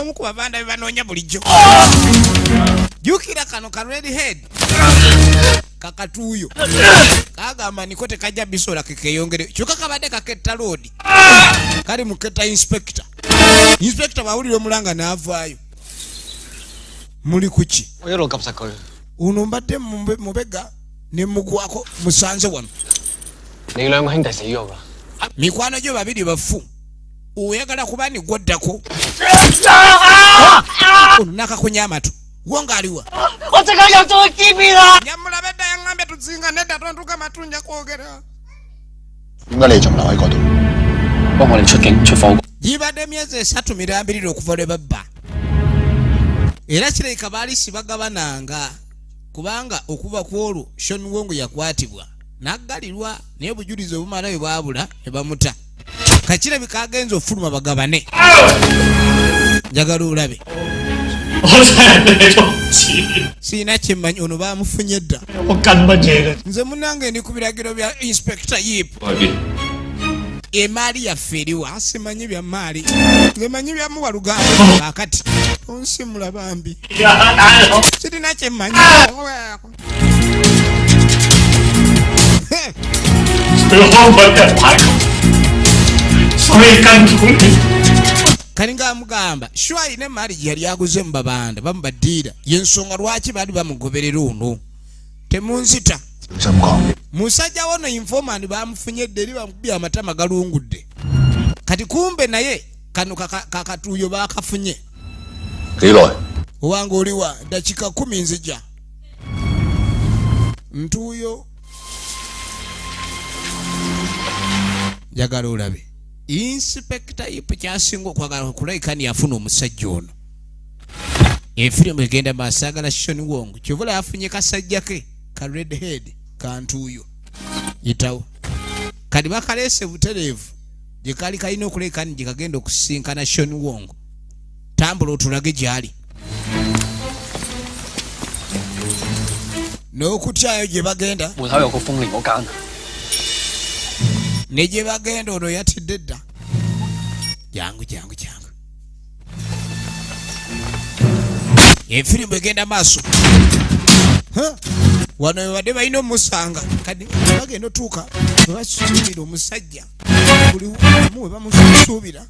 omu ku babanda be banoonya bulijjo jukira kano ka red head kakatuuyo kagamba niko tekajja bisola kekeyongere kyokka kabadde kaketta loodi kali muketta inspector bawulira omulanga n'avaayo muli kuki
我一路及實佢。
ono mbadde mubega ne mugwako musanze wano
你兩個兄弟死咗㗎。
mikwano gyo babiri bafu oyagala kuba ni gwoddako ono nakakonya amatu wonga aliwa
我即刻又再見面啦！
nyamulabe dda yaŋŋambye tuzinga nedda tontuka matunja kwogera
點解你仲留喺嗰度？
幫我哋出境出貨。
gibadde emyezi 3 mirambirire okuva lwe babba era kirabika baali sibagabananga kubanga okuva ku olwo Sean Wongo yakwatibwa n'aggalirwa naye obujulizi obumala bwe bwabula ne bamuta kakirabika agenza ofuluma bagabane njagala olabe siina kyemmanyi ono baamufunye dda nze munange ndi ku biragiro bya inspector yip emaali yaffe eriwa simanyi bya maali nze manyi byamuwa luganda kaakati onsimula bambi sirina kyemmanyi kalinga amugamba shwayi ne maali gye yali aguze mu babanda bamubaddiira yensonga lwaki baali bamugoberera ono temunzita musajja wono informant bamufunye edda eri bamukubye amatama galungudde kati kumbe naye kano kakatuuyo bakafunye
幾耐？
owange oliwa dakika 10 nzija ntuuyo njagala olabe inspector yip kyasinga okwagala okulayikani yafuna omusajja ono efirimu egenda maaso agala Sean Wongo kyovula yafunye kasajja ke ka red head kantuuyo yitawo kati bakaleese butereevu gye kali kalina okulayikani gye kagenda okusisinkana Sean Wongo tambula otulage gyali n'okutyayo gye bagenda
門口有個風鈴嗰間，
ne gye bagenda ono yatidde dda jangu efirimu egenda maaso wano webadde balina omusanga kadi bagenda otuuka webasuubira omusajja buli wamu we bamusuubira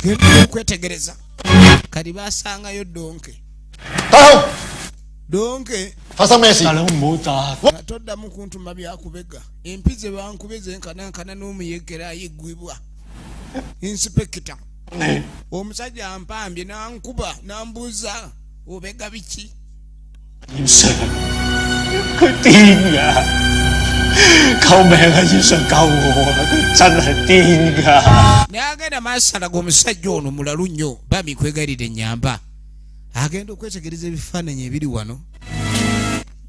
genda okwetegereza kadi basangayo donke donke
發生咩事？
katoddamu kuntuma byakubega empize bankube zenkanankana n'omuyekera ayiggwibwa inspector omusajja ampambye nankuba nambuuza obega biki
佢癲㗎！救命啊！醫生救我啊！佢真係癲㗎！
naye agenda maaso alaga omusajja ono mulalu nnyo bami kwegalira ennyamba agenda okwetegereza ebifaananyi ebiri wano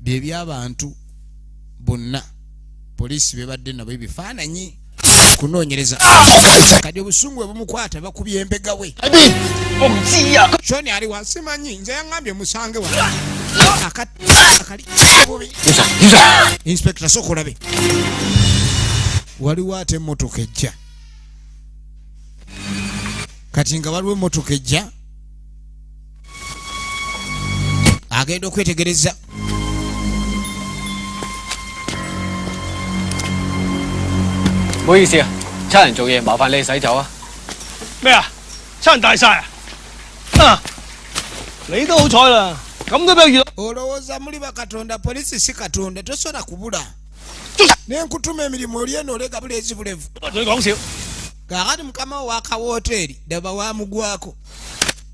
bye by'abantu bonna poliisi bebadde nabo ebifaananyi kunoonyereza kati obusungu bwe bumukwata bakubye embega we shoni ali wansi manyi nze yaŋŋambye musange wa akali bubi inspector sooka olabe waliwo ate emmotoka ejja kati nga waliwo emmotoka ejja agenda okwetegereza
唔好意思啊，差人做嘢，麻煩你洗走啊。
咩啊？差人大晒啊！你都好彩啦，咁都俾我遇到。
olowooza muli bakatonda polisi si katonda tosobola kubula Nenkutuma emirimu olieno olega bulezi bulevu.
你講笑。
Kakati mukama wa ka hoteli daba wa mugwako.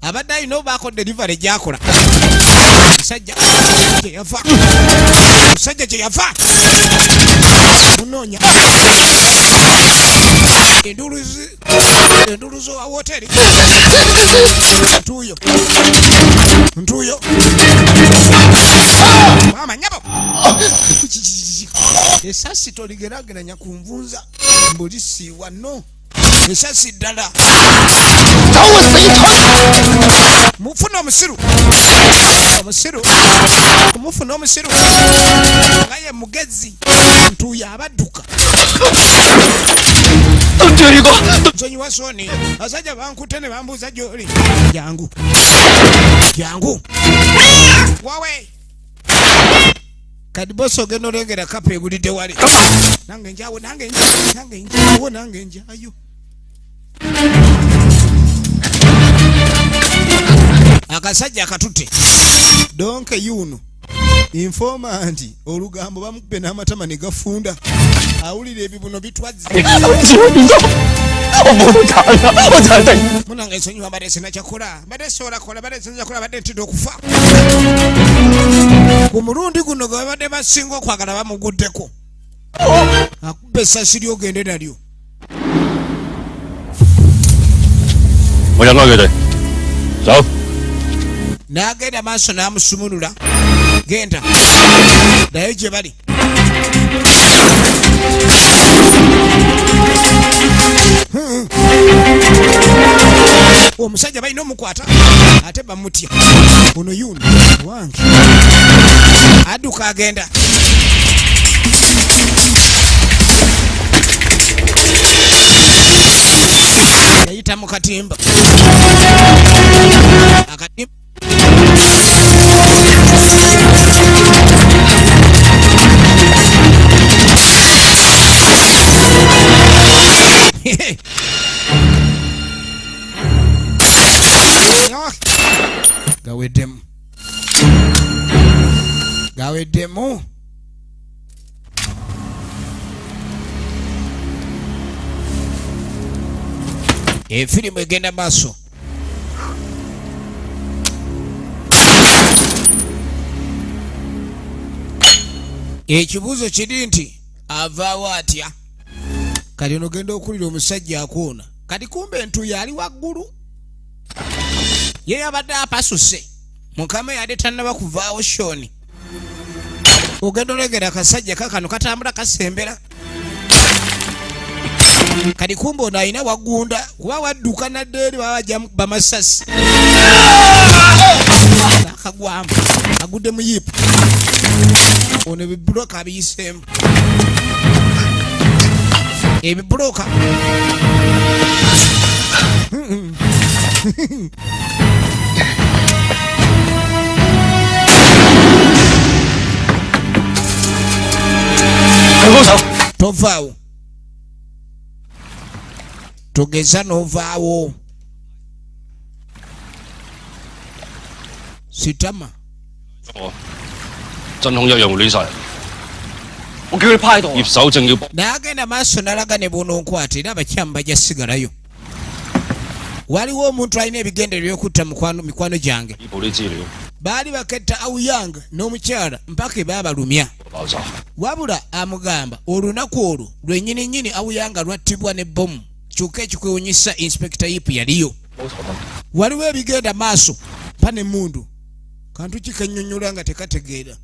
Abadde alina obaako delivery gy'akola. Musajja kyeyafa. Musajja kyeyafa. Munoonya. Enduluzi wa hoteli. Ntuyo. Mama nyabo. Esasi toligeraageranya ku nvunza. Mbulisiiwa no. Esasi ddala. Mufuna omusiru. Kumufuna omusiru. Nga ye mugezi. Ntuyo abadduka. Nsonyiwa Soni. Abasajja bankute ne bambuuza gy'oli. Jangu. Wawe. Kadi bosi ogenda olengera kapa ebulidde wali. Nange njawo. Akasajja akatute. Donke yuno. Informant olugambo bamukube n'amatama ne gafunda. Awulira ebibuno bitwazze. Munange nsonyiwa mbadde sinakyakola. Mbadde sinakyakola badde ntidde okufa. Ku mulundi guno gwe babadde basinga okwagala bamuguddeko. Akubba essasi ly'ogende nalyo.
我引開佢哋，走。
N'agenda maaso n'amusumulula. Genda. Naye gye bali. Omusajja balina omukwata ate bamutya. Ono yuno wange. Adduka agenda. Yayita mu katimba. Akatimba. Gaweddemu. Efirimu egenda maaso. Ekibuuzo kiri nti avaawo atya? Kati ono genda okulira omusajja akoona. Kati kumbe entuuyo ali waggulu. Ye yabadde apasuse. Mukama yali tannaba kuvaawo Shoni. Ogenda olengera akasajja kakano katambula kasembera. Kati kumbe ono alina waggunda. Kuba wadduka nadde eri babajja bamasasi. Akagwamu. Agudde mu yipu. Ono ebibuloka abiyiseemu. Ebibuloka. Tovaawo. Togeza n'ovaawo. Sitama.
真空一樣會亂晒。
我叫佢趴喺度。
葉守正要。
N'agenda maaso n'alaga ne bw'ononkwata era abakyamu bajja sigalayo. Waliwo omuntu alina ebigendererwa by'okutta mikwano gyange. Baali baketta Awuyanga n'omukyala mpaka baabalumya. Wabula amugamba olunaku olwo lwennyini Awuyanga lwattibwa n'ebbomu. Kyokka ekikwewuunyisa Inspector Yip yaliyo. Waliwo ebigenda maaso mpa n'emmundu. Kantu kikannyonnyola nga tekategeera.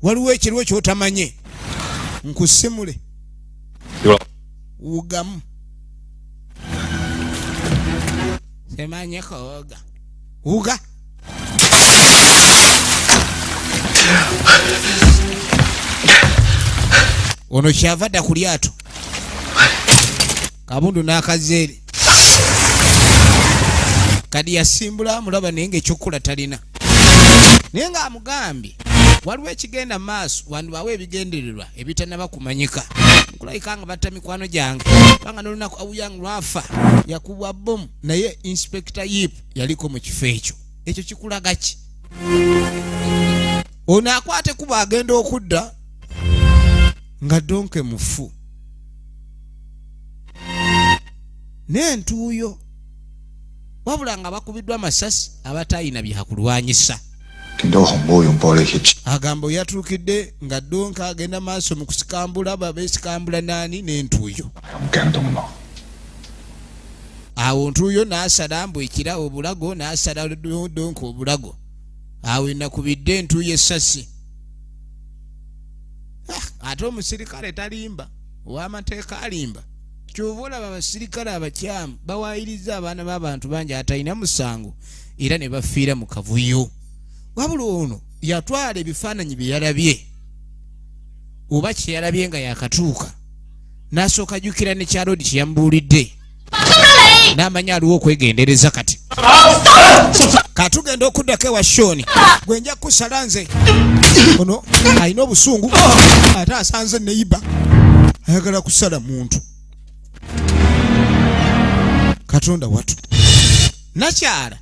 Waliwo ekiriwo ky'otamanye. Nkusimule. Wugamu. Semanye kooga. Wuga. Ono kyava dda ku lyato. Kabundu n'akazeere. Kadi yasimbula amulaba naye ng'ekyokukola talina. Naye ng'amugambye waliwo ekigenda maaso wandibaawo ebigendererwa ebitannaba kumanyika. Nkulayika nga batta mikwano gyange. Banga n'olunaku Awuyanga lwafa yakubwa bbomu naye Inspector Yip yaliko mu kifo ekyo. Ekyo kikulaga ki? Ono akwate kuba agenda okudda. nga donke mufu n'entuuyo wabula nga bakubiddwa amasasi abatayina byakulwanyisa. Agamba yatuukidde nga donka agenda maaso mu kusikambula babeesikambula nani n'entuuyo. Awo ntuuyo n'asala mbu ekira obulago n'asala donka obulago. Awo enakubidde entuuyo essasi. Ate omusirikale talimba ow'amateeka alimba. Kyova olaba abasirikale abakyamu bawaayiriza abaana b'abantu bangi atalina musango era ne bafiira mu kavuyo. Wabula ono yatwala ebifaananyi bye yalabye oba kye yalabye nga yakatuuka n'asooka jjukira ne kyalodi kye yamubuulidde n'amanya aliwo okwegendereza kati. Katugenda okuddako ewa Shoni gwe nja kusala nze. Ono alina obusungu ate asanze neyiba ayagala kusala muntu. Katonda watu nakyala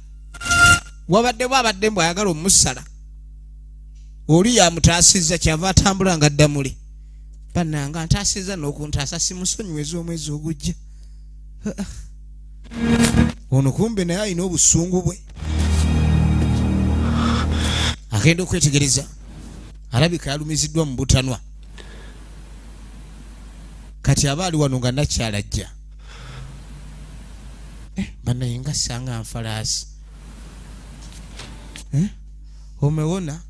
wabadde mbw ayagala omusala oli yamutaasizza kyava atambula nga ddamuli bannanga ntaasizza n'okuntaasa simusonyiweza omwezi ogujja. Ono kumbe naye alina obusungu bwe. Agenda okwetegereza alabika yalumiziddwa mu butanwa kati aba ali wano nga nakyala ajja. Banaye nga sanga nfalaasi omewona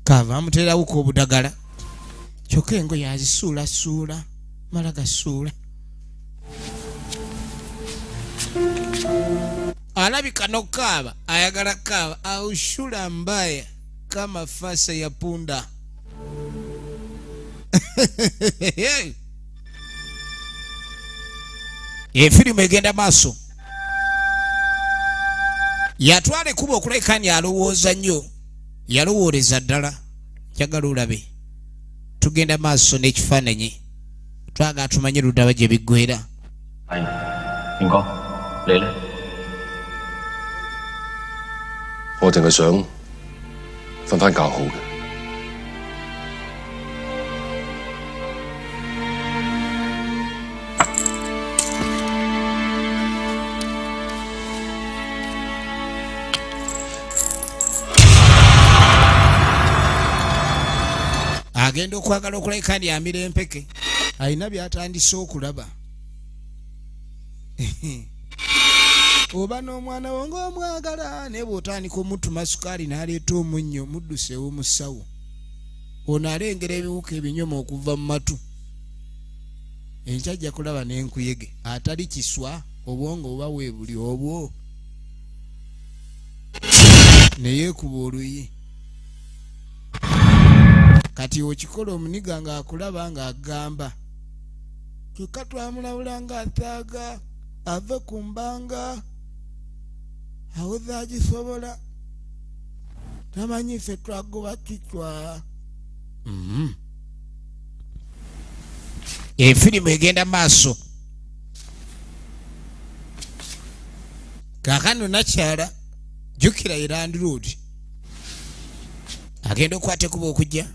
kava amuteerawuko obudagala kyokka engo yazisuulasuula mala gasuula. Alabika nokaaba ayagala kaaba aushula mbaya kama fasa ya punda. Efirimu egenda maaso. Yatwala ekkubo okulekani alowooza nnyo yalowooleza ddala njagala olabe. Tugenda maaso n'ekifaananyi twagala tumanye ludaba gye biggwera.
明哥，你呢？
我淨係想瞓返覺好嘅。
Agenda okwagala okuleka lyamira empeke alina byatandise okulaba. Oba n'omwana wo ng'omwagala naye bw'otandika omutuma sukaali n'aleeta omunnyo mudduseewo musawo. Ono alengera ebiwuka ebinyoma okuva mu matu. Enkya ajja kulaba n'enkuyege atali kiswa obwongo oba weebuli obwo. Ne yeekuba oluyi. Kati okikola omuniga ng'akulaba ng'agamba kyokka twamulabula ng'ataaga ave ku mbanga awoza agisobola tamanyi ffe twagoba kicwa. Efirimu egenda maaso. Kaakano nakyala jjukira Land Road agenda okukwata ekkubo okujja.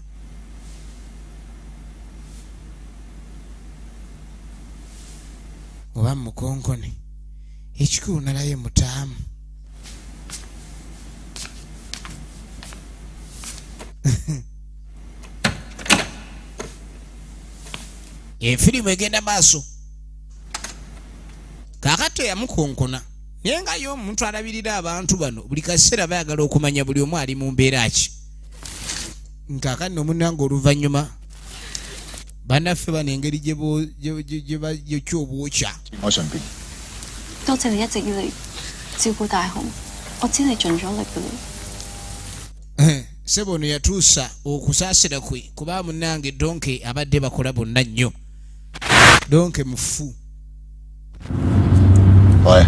Oba mukonkone ekikulu nalaye mutaamu. Efirimu egenda maaso. Kaakati yamukonkona naye nga ye omuntu alabirira abantu bano buli kaseera bayagala okumanya buli omu ali mu mbeera ki. Nkaakati nomunanga oluvannyuma bannaffe bano engeri gye kyobwokya.
我上邊。
多謝你一直以嚟照顧大雄，我知你盡咗力㗎啦。
Ssebo ono yatuusa okusaasira kwe kuba munnange donke abadde bakola bonna nnyo. Donke mufu.
Ouais.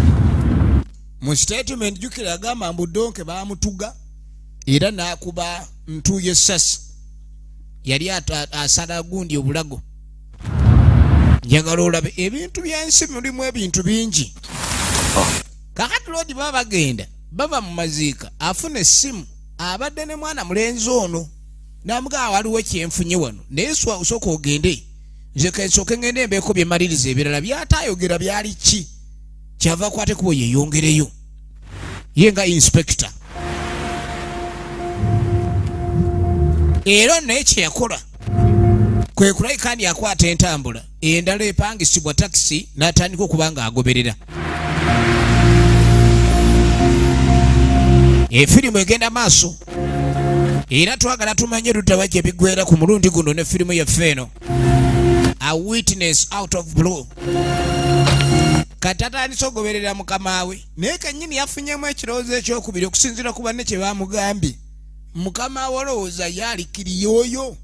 Mu statement jjukira agamba mbu donke baamutuga era n'akuba ntuuyo essasi. Yali asala gundi obulago. Njagala olabe ebintu byensi mulimu ebintu bingi. Kakati lodi baba bagenda baba mu maziika afuna essimu abadde ne mwana mulenzi ono Namuga waliwo kyenfunye wano. Naye usooka ogende. Nze kensooke ngende mbeeko bye maliriza ebirala by'ataayogera byali ki? Kyava kwate kubo yeeyongereyo. Ye nga inspector. Era naye kye yakola kwe kulayikani akwata entambula endala epangisibwa takisi n'atandika okuba nga agoberera. Efirimu egenda maaso era twagala tumanye luddawa gye biggweera ku mulundi guno ne firimu yaffe eno A Witness Out of Blue. Kati atandise ogoberera mukama we naye kennyini yafunyemu ekirowoozo ekyokubiri okusinziira ku banne kye baamugambye. Mukama wolowooza yaalikiriye oyo.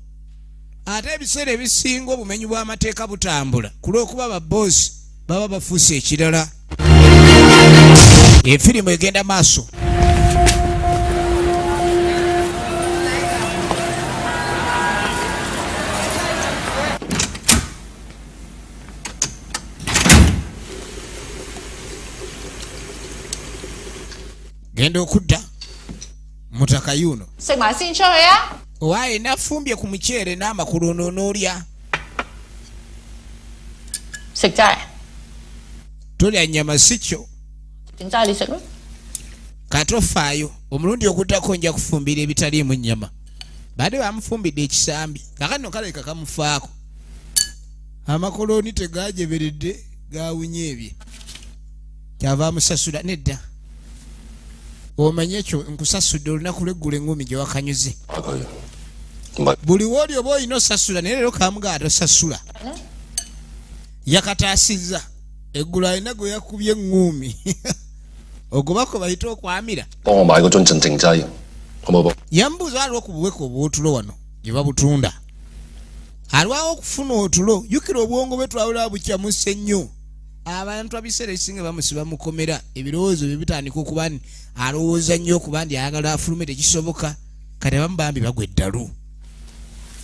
Ate ebiseera ebisinga obumenyi bw'amateeka butambula ku lw'okuba babboosi baba bafuuse ekirala. Efirimu egenda maaso. Genda okudda mutaka yuno.
食埋先出去啊！
Waaye nafumbye ku muceere n'amakulu n'onoolya.
食齋，
Tolya nnyama si kyo.
整齋你食咯。
Katofaayo omulundi okuddako nja kufumbira ebitaliimu nnyama. Badde bamufumbidde ekisambi kakano kaleka kamufaako. Amakoloni tegaajeberedde gaawunye ebye. Kyava amusasula nedda. Omanye ekyo nkusasudde olunaku lw'eggulu engumi gye wakanyuze. Buli wooli oba olina osasula naye leero kamugaa tosasula. Yakataasizza eggulu alina gwe yakubye engumi. Ogobako bayita okwamira. Yambuuza aliwo ku buweko obw'otulo wano gye babutunda. Alwawo okufuna otulo jjukira obwongo bwe twawula bukyamusse nnyo. Abantu abiseera ekisinga bamusiba mukomera ebirowoozo bye bitandika okuba alowooza nnyo okuba ndi ayagala afulume tekisoboka kati abamu bambi bagwa eddalu.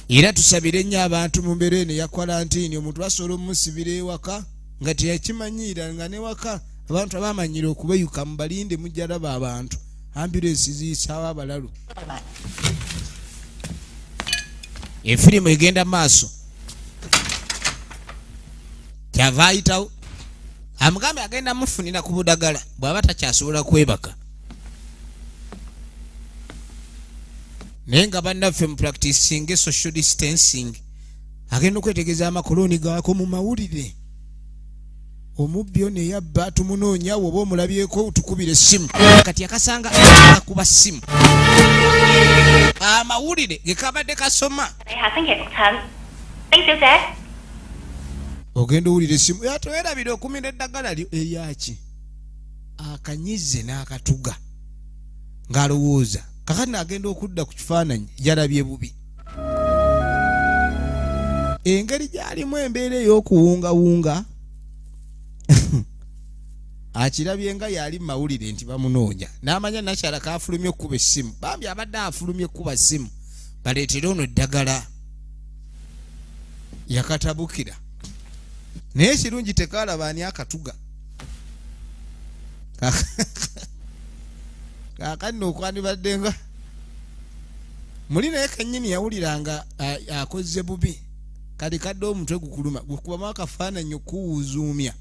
Era tusabire nnyo abantu mu mbeera eno eya kwalantiini omuntu basobola omusibira ewaka nga teyakimanyiira nga newaka abantu abamanyira okubeyuka mubalinde mujja laba abantu ambulensi ziyisaawo abalalu. Efirimu egenda maaso. Kyava ayitawo amugambe agenda mufunira ku budagala bw'aba takyasobola kwebaka. Naye nga bannaffe mu practicing social distancing agenda okwetegereza amakoloni gaako mu mawulire. Omubbi ono eyabba tumunoonya woba omulabyeko tukubira essimu kati akasanga akuba ssimu. Amawulire ge kabadde kasoma. Ogenda owulira essimu yatowerabire okumira eddagala lyo eryaki akanyize n'akatuga ng'alowooza kakati n'agenda okudda ku kifaananyi yalabye bubi. Engeri gy'alimu embeera ey'okuwungawunga akirabye nga yali mu mawulire nti bamunoonya n'amanya nakyala kaafulumye okkuba essimu bambi abadde afulumye okkuba ssimu baleetere ono eddagala. Yakatabukira naye ekirungi tekaalaba ani akatuga. Kaakati okwandibadde nga muli naye kennyini yawuliranga akoze bubi kati kadde omutwe gukuluma gukubamu akafaananyi okuwuzuumya.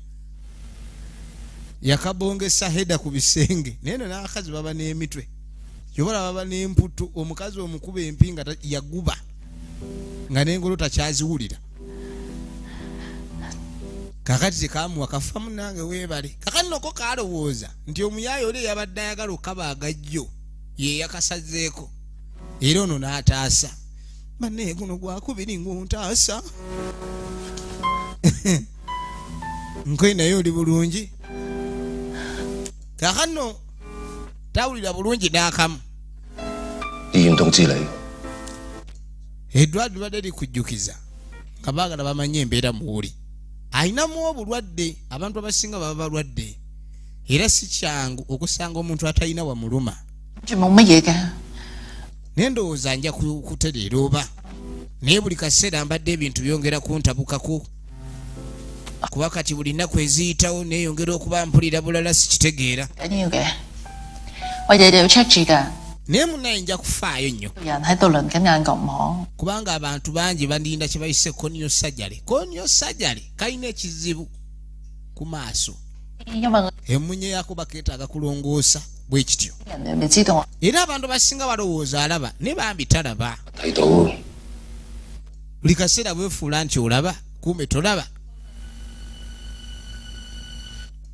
Yakabongesa heda ku bisenge naye no n'abakazi baba n'emitwe yobola baba n'emputu omukazi omukuba empi nga yaguba nga n'engolo takyaziwulira. Kakati tekamuwa kafamu nange weebale kakati noko kaalowooza nti omuyaayi oli yabadde ayagala okabaaga jjo ye yakasazeeko era ono n'ataasa. Bannaye guno gwakubiri ng'ontaasa. Nkwe naye oli bulungi. Kakati no tawulira bulungi n'akamu. Eddwaliro libadde likujjukiza nga baagala bamanye embeera muwuli. Ayinamu obulwadde abantu abasinga baba balwadde era si kyangu okusanga omuntu atalina wamuluma. Naye ndowooza nja kutereera oba naye buli kaseera mbadde ebintu byongera kuntabukako kuba kati buli nnaku eziyitawo neeyongera okuba mpulira bulala sikitegeera. naye munaye nja kufaayo nnyo
人喺度輪緊眼角膜，
kubanga abantu bangi bandinda kye bayise konyo sajjale kalina ekizibu ku maaso
因為
emunye yakuba keetaaga kulongoosa bwe kityo
人哋知道我
era abantu basinga balowooza alaba ne bambi talaba
睇到
buli kaseera bwefuula nti olaba kumbe tolaba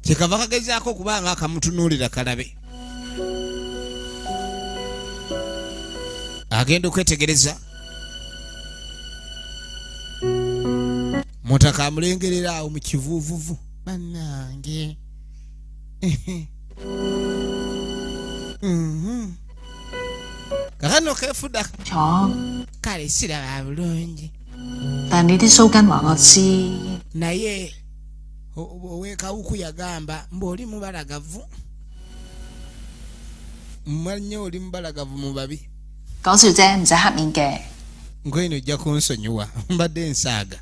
kyekava kagezaako okubanga akamutunuulira kalabe agenda okwetegereza mutaka amulengerera awo mu kivuuvuvu bannange kakano keefudda
咗，
kale siraba bulungi
但你啲鬚根話我知，
naye owekawuku yagamba mb'oli mubalagavu mmanye oli mubalagavu mu babi
講笑啫，唔使黑面嘅。
ngoyino ojja kunsonyiwa mbadde nsaaga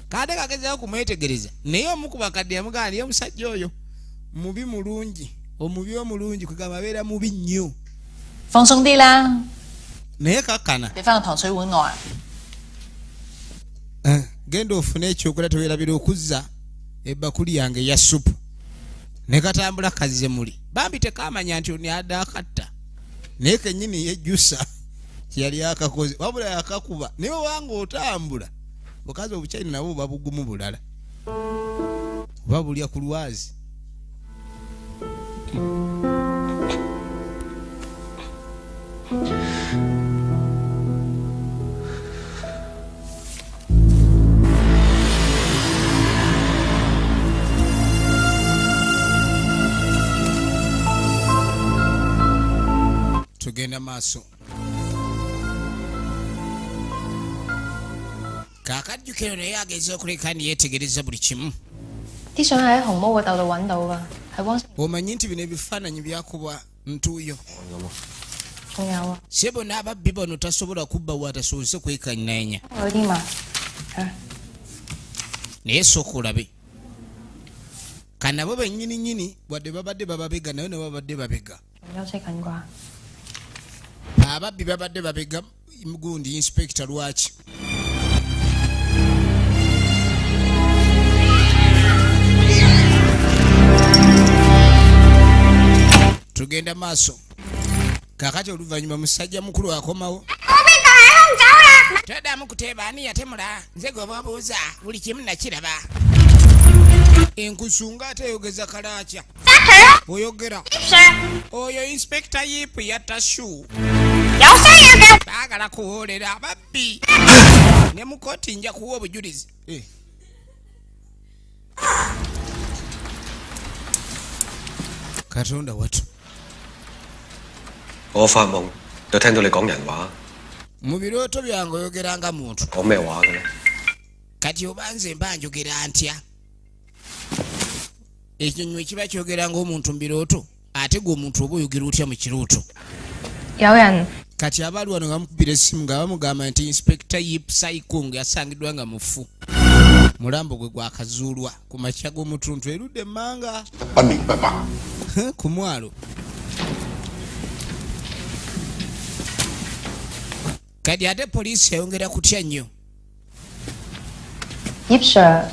kadde kagezaako kumwetegereza naye omu ku bakadde yamugamba naye omusajja oyo mubi mulungi omubi omulungi kwegamba abeera mubi nnyo
放鬆啲啦，
naye kakkana
俾翻個糖水碗我啊！
genda ofune ekyokulya teweerabira okuzza ebbakuli yange eya supu ne katambula kazze muli bambi tekamanya nti oni adde akatta naye kennyini yejjusa yali akakoze wabula yakakuba naye obanga otambula bukazi obukyayina nabo buba bugumu bulala oba bulya ku lwazi tugenda maaso kakajjukiro naye ageze okuleka niyeetegereza buli kimu
啲相喺紅毛個竇度揾到㗎，係汪星。
omanyi nti bino ebifaananyi byakubwa ntuuyo
仲有啊，
se bonna ababbi bano tasobola kubba watasobose kwekannaanya
嗰啲嘛，係
naye sooka olabe kanabo bennyininyini wadde babadde bababega naye ne babadde babega
仲休息緊啩？
ababbi babadde babega gundi inspekita lwaki tugenda maaso kakati oluvannyuma musajja mukulu akomawo toddamu kuteeba ani yatemula nze gwe babuuza buli kimu nakiraba enkusunga ate eyogeza kalaaca oyogera oyo inspekita yipu yatta shu baagala kuwoolera ababbi ne mukooti nja kuwa obujulizi katonda watu
我發夢就聽到你講人話，
mu birooto byange oyogeranga muntu
講咩話嘅咧？
kati oba nze mba njogera ntya ekinyonyi kiba kyogeranga omuntu mu birooto ate gwe omuntu oba oyogera otya mu kirooto
有人
kati abaali wano bamukubira essimu nga bamugamba nti inspekita yip saikung yasangiddwa nga mufu mulambo gwe gwakazuulwa ku makya g'omutuntu erudde emmanga
不明不白。
ku mwalo kati ate poliisi yayongera kutya nnyo
葉 Sir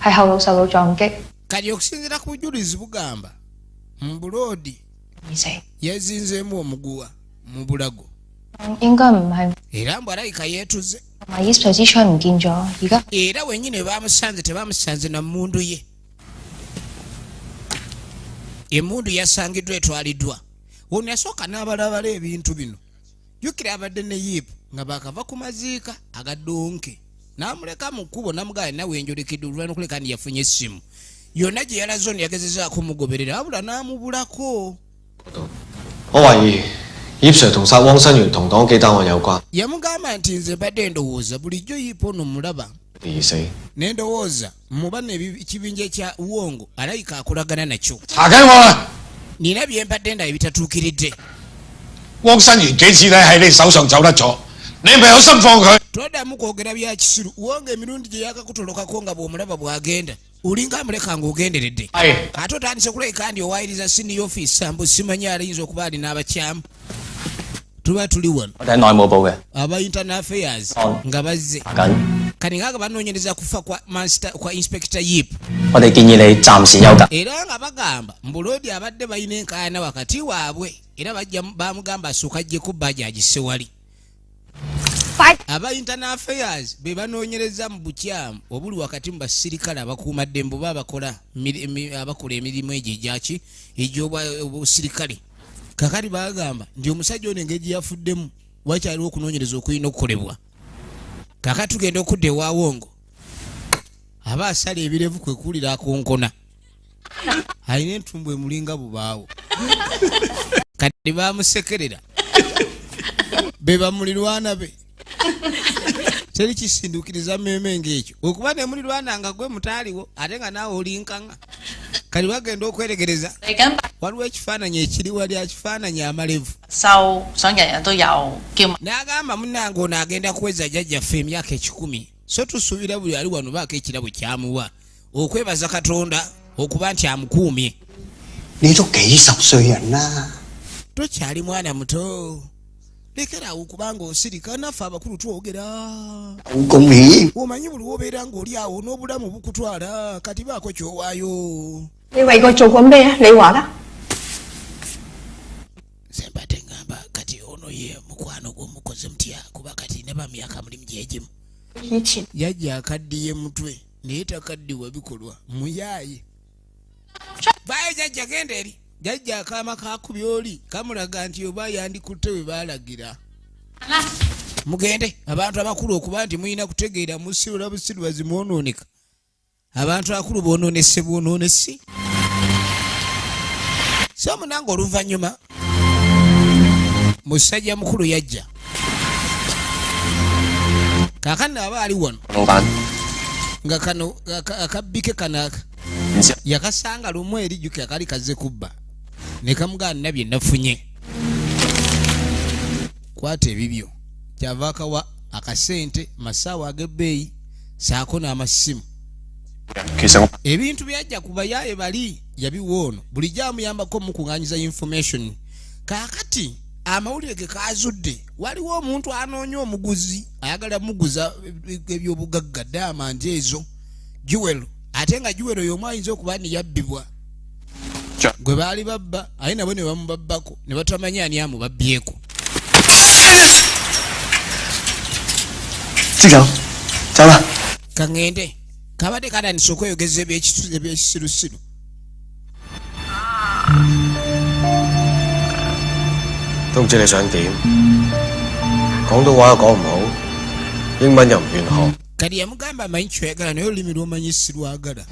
係後腦受到撞擊
kati okusinziira ku bujulizi bugamba mu buloodi
而死，
yeezinzeemu omuguwa mu bulago
應該唔係。
era mbu alayika yeetuze
同埋葉 Sir 支槍唔見咗，而家
era wennyini bamusanze tebamusanze na mmundu ye emmundu yasangiddwa etwaliddwa ono yasooka n'abalabala ebintu bino jjukira abadde ne yipu nga bakava ku maziika agadonke n'amuleka mu kkubo namugaa nawe enjolekedde olulwana okuleka ndi yafunye essimu yonna gye yalaze ono yagezezaako mugoberera wabula n'amubulako
我懷疑葉 Sir 同殺汪新元同黨幾單案有關，
yamugamba nti nze mbadde ndowooza bulijjo yipu ono mulaba
而死。
ne ndowooza muba n'ekibinja ekya wongo alayika akolagana nakyo
查緊我啦！
nina bye mbadde ndaba ebitatuukiridde
汪新元幾次咧喺你手上走得咗，你係咪有心放佢？
toddamu kwogera bya kisiru wonga emirundi gye yakakutolokako nga bw'omulaba bw'agenda olinga amuleka ng'ogenderedde ate otandise kuleka ndi owaayiriza siniya ofiisa mbu simanyi alayinza okuba alina abakyamu tuba tuli wano
我哋喺內務部嘅，
aba internal affairs nga bazze
緊。
kati ngaaga banoonyereza kufa kwa inspector Yip
我哋建議你暫時休假。
era nga bagamba mbulodi abadde balina enkaayana wakati waabwe era bamugamba asooka ajjeko bbaja agissewali aba internal affairs be banoonyereza mu bukyamu obuli wakati mu basirikale abakuumaddembe oba abakola emirimu egyo egyaki egy'obusirikale kakati bagamba nti omusajja ono engeri gye yafuddemu wakyaliwo okunoonyereza okulina okukolebwa kakati tugenda okudda ewa Wongo aba asala ebirevu kwe kuwulira akonkona alina entumbu emulinga bubaawo kati bamusekerera be bamulirwana be teri kisindukiriza mmeme ng'ekyo okuba ne mulirwana nga gwe mutaaliwo ate nga naawe olinkaŋŋa kati bagenda okweregereza waliwo ekifaananyi ekiri wali akifaananyi amalevu
收想日日都有叫
n'agamba munnange ono agenda kuweza jjajjaffe emyaka 10 so tusuubira buli ali wano baako ekirabo kyamuwa okwebaza Katonda okuba nti amukuumye
你都幾十歲人啦，
tokyali mwana muto lekeraawo kubanga osirika naffe abakulu twogera
好公義。
omanyi buli wobeera ng'oli awo n'obulamu bukutwala kati baako kyowaayo
你為佢做過咩啊？你話啦。
sembadde ngamba kati ono ye mukwano gw'omukozi mutya kuba kati ne bamyaka mulimu gyegimu
以前
yajja akaddiye mutwe naye takaddiwa bikolwa muyaaye bayo jajja genda eri jajja akaama kakubye oli kamulaga nti oba yandikutte we baalagira mugende abantu abakulu okuba nti muyina kutegeera musirula busirubazi mwonooneka abantu abakulu boonoonese bwonoonesi so munange oluvannyuma musajja mukulu yajja kaakano aba ali wano
老闆，
nga kano akabbike kanaaka yakasanga lumu erijjuke akali kazze kubba ne kamugaanira bye nafunye kwata ebibyo kyava akawa akasente masaawa ag'ebbeeyi saako n'amasimu
其實我
ebintu byajja ku bayaaye bali yabiwa ono bulijjo amuyambako mukuŋŋaanyiza information kaakati amawulire ge kaazudde waliwo omuntu anoonya omuguzi ayagala muguza ebyobugagga daamandi ezo juwelo ate nga juwelo y'omu ayinza okuba ni yabbibwa gwe baali babba aye nabo ne bamubabbako ne batamanya ani amubabbyeko
司長，走啦。
kaŋŋende kabadde katandise okweyogeza ebyekisirusiru
都唔知你想點，廣東話又講唔好，英文又唔願學，
kati yamugamba amanyi kyoyagala naye olulimi lw'omanyi sirwagala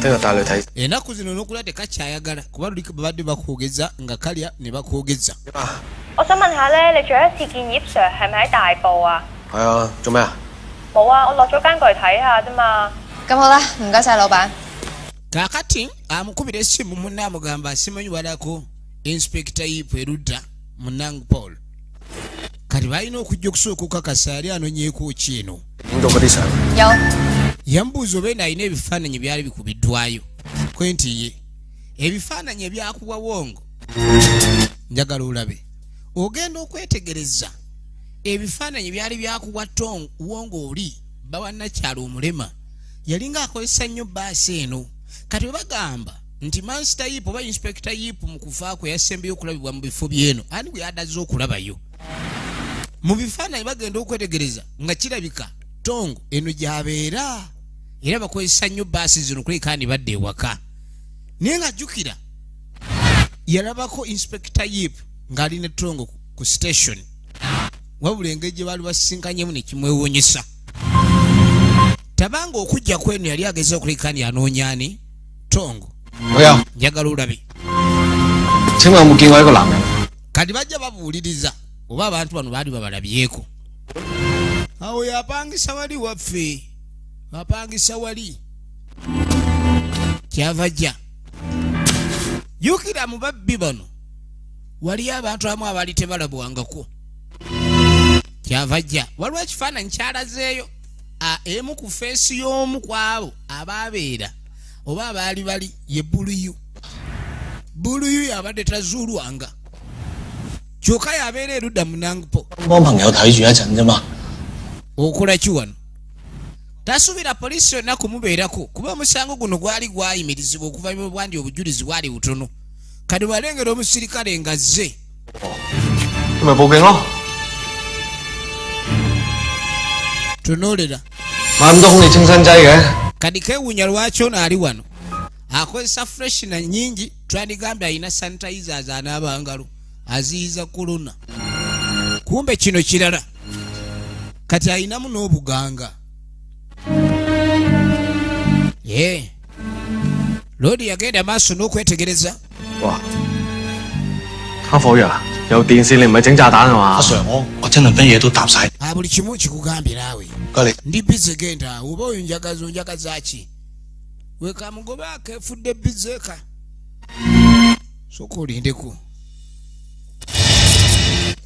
聽日帶你睇。
ennaku zino n'okulya tekakyayagala kuba luli babadde bakwogeza nga kalya ne bakwogeza
我想問下咧，你最後一次見葉 Sir 係咪喺大埔啊？
係啊，做咩啊？
冇啊，我落咗間過嚟睇下啫嘛。咁好啦，唔該晒老闆。
kaakati amukubira essimu munne amugamba asimanyi walako inspector Yip erudda munnange Paul kati balina okujja okusooka okukakasa yali anonyeeko ki eno
影到嗰啲相。
yambuuza obeena alina ebifaananyi byali bikubiddwayo kwe nti ye ebifaananyi ebyakuwa Wongo njagala olabe ogenda okwetegereza ebifaananyi byali byakuwa Wongo oli bawannakyalo omulema yalinga akozesa nnyo baasi eno kati bagamba nti Master Yip oba Inspector Yip mu kufa kwe yasembeyo okulabibwa mu bifo byeno ani bwe yaddaze okulabayo mu bifaananyi bagenda okwetegereza nga kirabika Tongo eno gy'abeera era bakozesa nnyo baasi zino kuleka ndi badde ewaka naye nga jjukira yalabako Inspector Yip ng'ali ne Tongo ku station wabula engeri gye baali basinkanyemu ne kimwewuunyisa tabanga okujja kweno yali ageza okuleka ndi anoonya ani Tongo
老友，
njagala olabe
請問有冇見過一個男人？
kati bajja babuuliriza oba abantu bano baali babalabyeko awo yapangisa wali waffe apangisa wali kyava jja jjukira mu babbi bano waliyo abantu abamu abaali tebalabwangako kyava jja waliwo ekifaananyi kyalazeeyo emu ku feesi y'omu ku abo abaabeera oba abaali bali ye buluyu yabadde tazuulwanga kyokka yabeera erudda munangupo.
幫朋友睇住一陣啫嘛。
okola ki wano? Tasuubira poliisi yonna kumubeerako kuba omusango guno gwali gwayimirizibwa okuva mu bwandi obujulizi bwali butono. Kati balengera omusirikale ng'azze.
咪報警咯。
tunuulira.
買咁多空氣清新劑嘅。
Kati keewuunya lwaki ono ali wano. Akozesa freshina nnyingi twandigambye alina sanitizers anaabangalo aziyiza korona. Kumbe kino kirala. Kati alinamu n'obuganga. Lodi yagenda maaso n'okwetegereza.
哇！黑火藥有電線，你唔係整炸彈係嘛？
阿 Sir， 我真係乜嘢都答晒。
buli kimu kikugambye naawe. Ndi bize genda oba oyo njagaza ki? Wekamugoba akefudde bizeka. Sooka olindeko.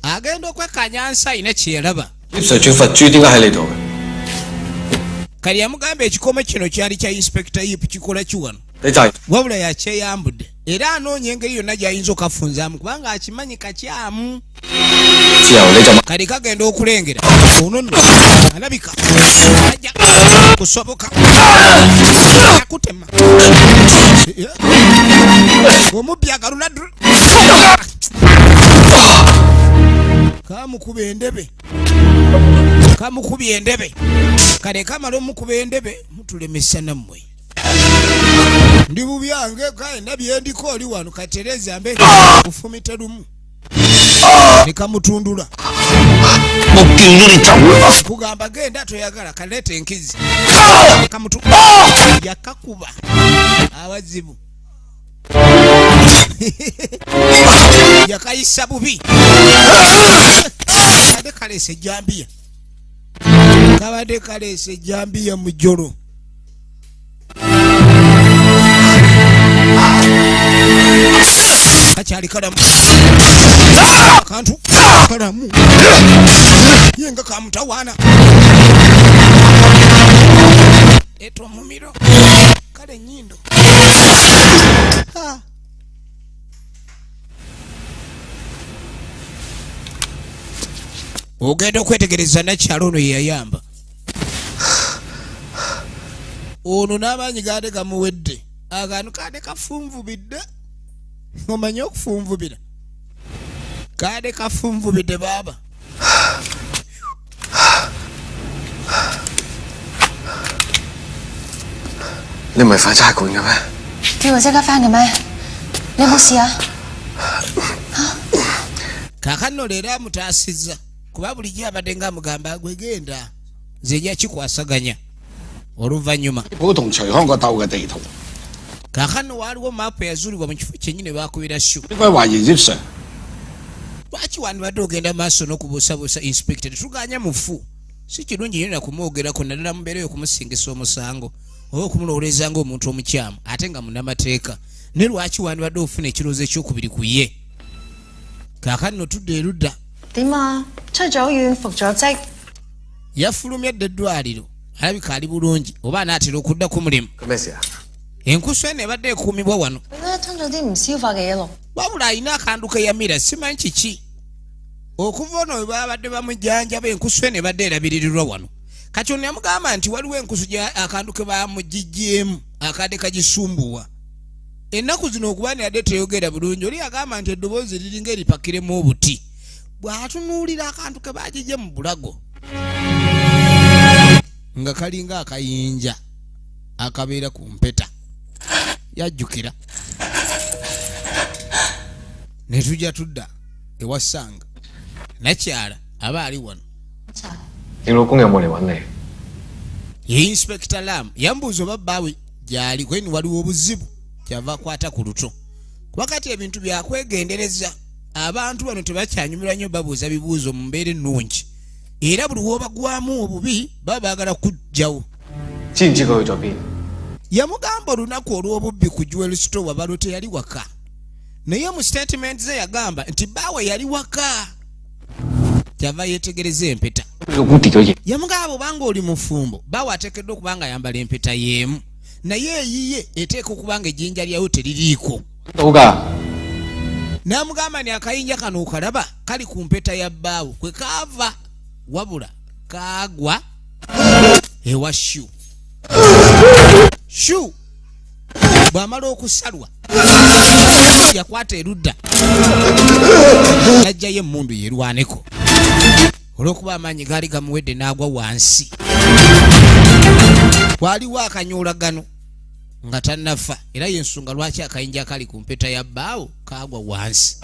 Agenda okwekanyansa ayina kye yalaba.
葉 Sir 轉佛珠點解喺你度嘅？
Kali yamugamba ekikome kino kyali kya Inspector Yip kikola ki wano?
你就係
wabula yakyeyambudde era anoonya engeri yonna gy'ayinza okafunzaamu kubanga akimanyi kakyamu.
之後你就
kali kagenda okulengera ono nno alabika ajja kusoboka akutema omubbi agalula kamukubye endebe kale kamala omukuba endebe mutulemesa nammwe. Ndi bubyange kaina byendiko oli wano katereza mbe kufumita lumu nikamutundula kugamba genda toyagala kalete enkizi kamutu yakakuba awazibu yakayisa bubi kade kalese jambia kabade kalese jambia mujoro. Kachali kalamu kantu kalamu yenga kamutawana eto mumiro kale nyindo ogenda okwetegereza nakyalo ono yeyayamba ono n'amaanyi gaade gamuwedde akantu kaade kafunvubidde. Omanyi okufunvubira kaade kafunvubidde baaba.
你唔係快差館嘅咩？
叫佢即刻返嘅咩？你有冇事啊？
Kaakano leero amutaasizza kuba bulijjo abadde ng'amugamba gwegenda nze kikwasaganya oluvannyuma.
好同徐康個鬥嘅地圖。
Kaakano waaliwo maapu eyazuulibwa mu kifo kyennyini baakubira shu.
應該懷疑葉 Sir。
Lwaki wandibadde ogenda maaso n'okubuusabuusa inspector tetuganya mufu si kirungi nnyo na kumwogerako naddala mu mbeera y'okumusingisa omusango oba okumulowoleza ng'omuntu omukyamu ate nga munnamateeka ne lwaki wandibadde ofuna ekirowoozo ekyokubiri ku ye. Kaakano tudde erudda.
點啊？出咗院復咗職。
Yafulumya dda eddwaliro alabika ali bulungi oba anaatera okudda ku mulimu.
咩事啊？
Enkusu eno ebadde ekuumibwa wano.
佢咧吞咗啲唔消化嘅嘢落。
Wabula alina akantu ke yamira simanyi kiki. Okuva ono we babadde bamujjanjaba enkusu eno ebadde erabiririrwa wano. Kati ono yamugamba nti waliwo enkusu akantu ke bamugijjeemu akadde kagisumbuwa. Ennaku zino okuba yadde teyogera bulungi oli agamba nti eddoboozi liringa eripakiremu obuti. Bw'atunuulira akantu ke bagijje mu bulago nga kalinga akayinja akabeera ku mpeta. Yajjukira ne tujja tudda ewasanga nakyala aba ali wano.
你老公有冇嚟揾你？
Ye Inspector Lam yambuuza oba bbaawe gy'ali kweni waliwo obuzibu kyava akwata ku luto. Wakati ebintu byakwegendereza abantu bano tebakyanyumirwa nnyo babuuza bibuuzo mu mbeera ennungi era buli w'obagwamu obubi baba baagala kuggyawo.
知唔知佢去咗邊？
Yamugamba olunaku olw'obubbi ku jewel store wabalo teyali waka naye mu statement ze yagamba nti bbaawe yali waka. Kyava yeetegereza empeta.
老公跌咗嘢。
Yamugamba obanga oli mufumbo bbaawe ateekeddwa okuba nga ayambala empeta y'emu naye eyiye eteeka okuba nga ejjinja lyawo teririiko.
到㗎，
Namugamba ni akayinja kano okalaba kali ku mpeta ya bbaawo kwe kaava wabula kaagwa ewa Shu. Shu bw'amala okusalwa yakwata erudda yajjayo emmundu yerwaneko olw'okuba amaanyi gaali gamuwedde n'agwa wansi. Waliwo akanyolagano nga tannafa era y'ensonga lwaki akayinja kali ku mpeta ya bbaawo kaagwa wansi.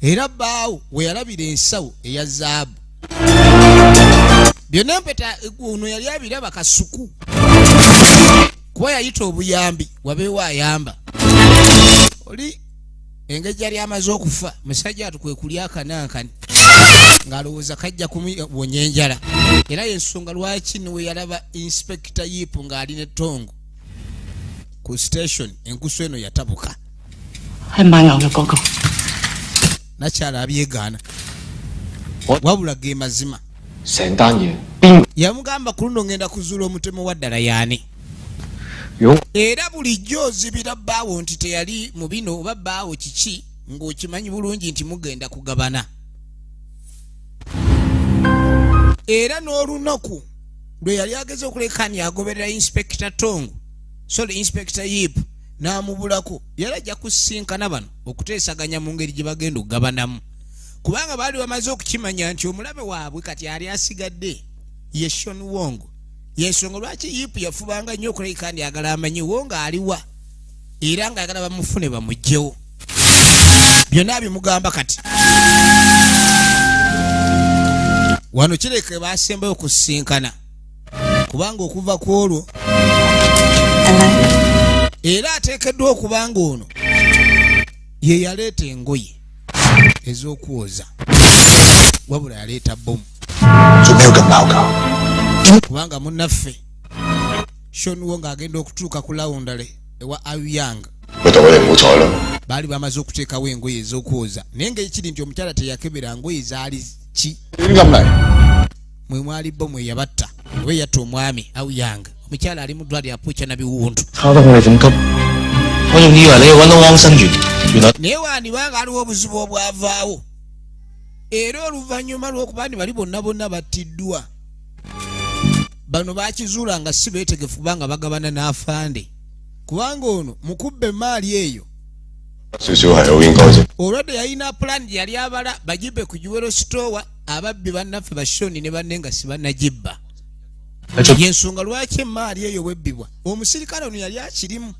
Era bbaawo we yalabira ensawo eya zaabu. Byonna empeta ono yali abiraba kasuku kuba yayita obuyambi wabeewo ayamba. Oli engeri yali amaze okufa musajja atukwe kulya akanankani ng'alowooza kajja kumuwonya enjala. Era y'ensonga lwaki we yalaba Inspector Yip ng'ali ne Tongo ku station enkusu eno yatabuka. Nakyala abyegaana wabula ge mazima. Yamugamba ku luno ngenda kuzuula omutemo wa ddala yaani. Era bulijjo ozibira bbaawo nti teyali mu bino oba bbaawo kiki ng'okimanyi bulungi nti mugenda kugabana. Era n'olunaku lwe yali ageze okulekani agoberera Inspector Tongo Inspector Yip n'amubulako yali ajja kusinkana bano okuteesaganya mu ngeri gye bagenda okugabanamu kubanga baali bamaze okukimanya nti omulabe waabwe kati yali asigadde ye Sean Wongo. Yensonga lwaki Yip yafubanga nnyo okuleka ndi agala amanyi Wongo aliwa era nga agala bamufune bamugyewo. Byonna bimugamba kati. Wano kireke baasembayo okusinkana kubanga okuva ku olwo era ateekeddwa okubanga ono ye yaleeta engoye ez'okwoza wabula yaleeta bomu kubanga munnaffe Sean Wongo agenda okutuuka ku lawundale ewa Aoyang baali bamaze okuteekawo engoye ez'okwoza naye ng'ekiri nti omukyala teyakebera ngoye zaali ki mwe mwali bomu eyabatta oba eyatta omwami Aoyang. Omukyala ali mu ddwaliro apuuca na biwundu. Naye wandibanga aliwo obuzibu obwavaawo era oluvannyuma lw'okuba ndi bali bonna battiddwa. Bano bakizuula nga si beetegefu kubanga bagabana n'afande kubanga ono mukubba emaali eyo olwadde yalina pulani gye yali abala bagibbe ku Jewel Store ababbi bannaffe bashoni ne banne nga si bannagibba. Yensonga lwaki emaali eyo bwebbibwa omusirikale ono yali akirimu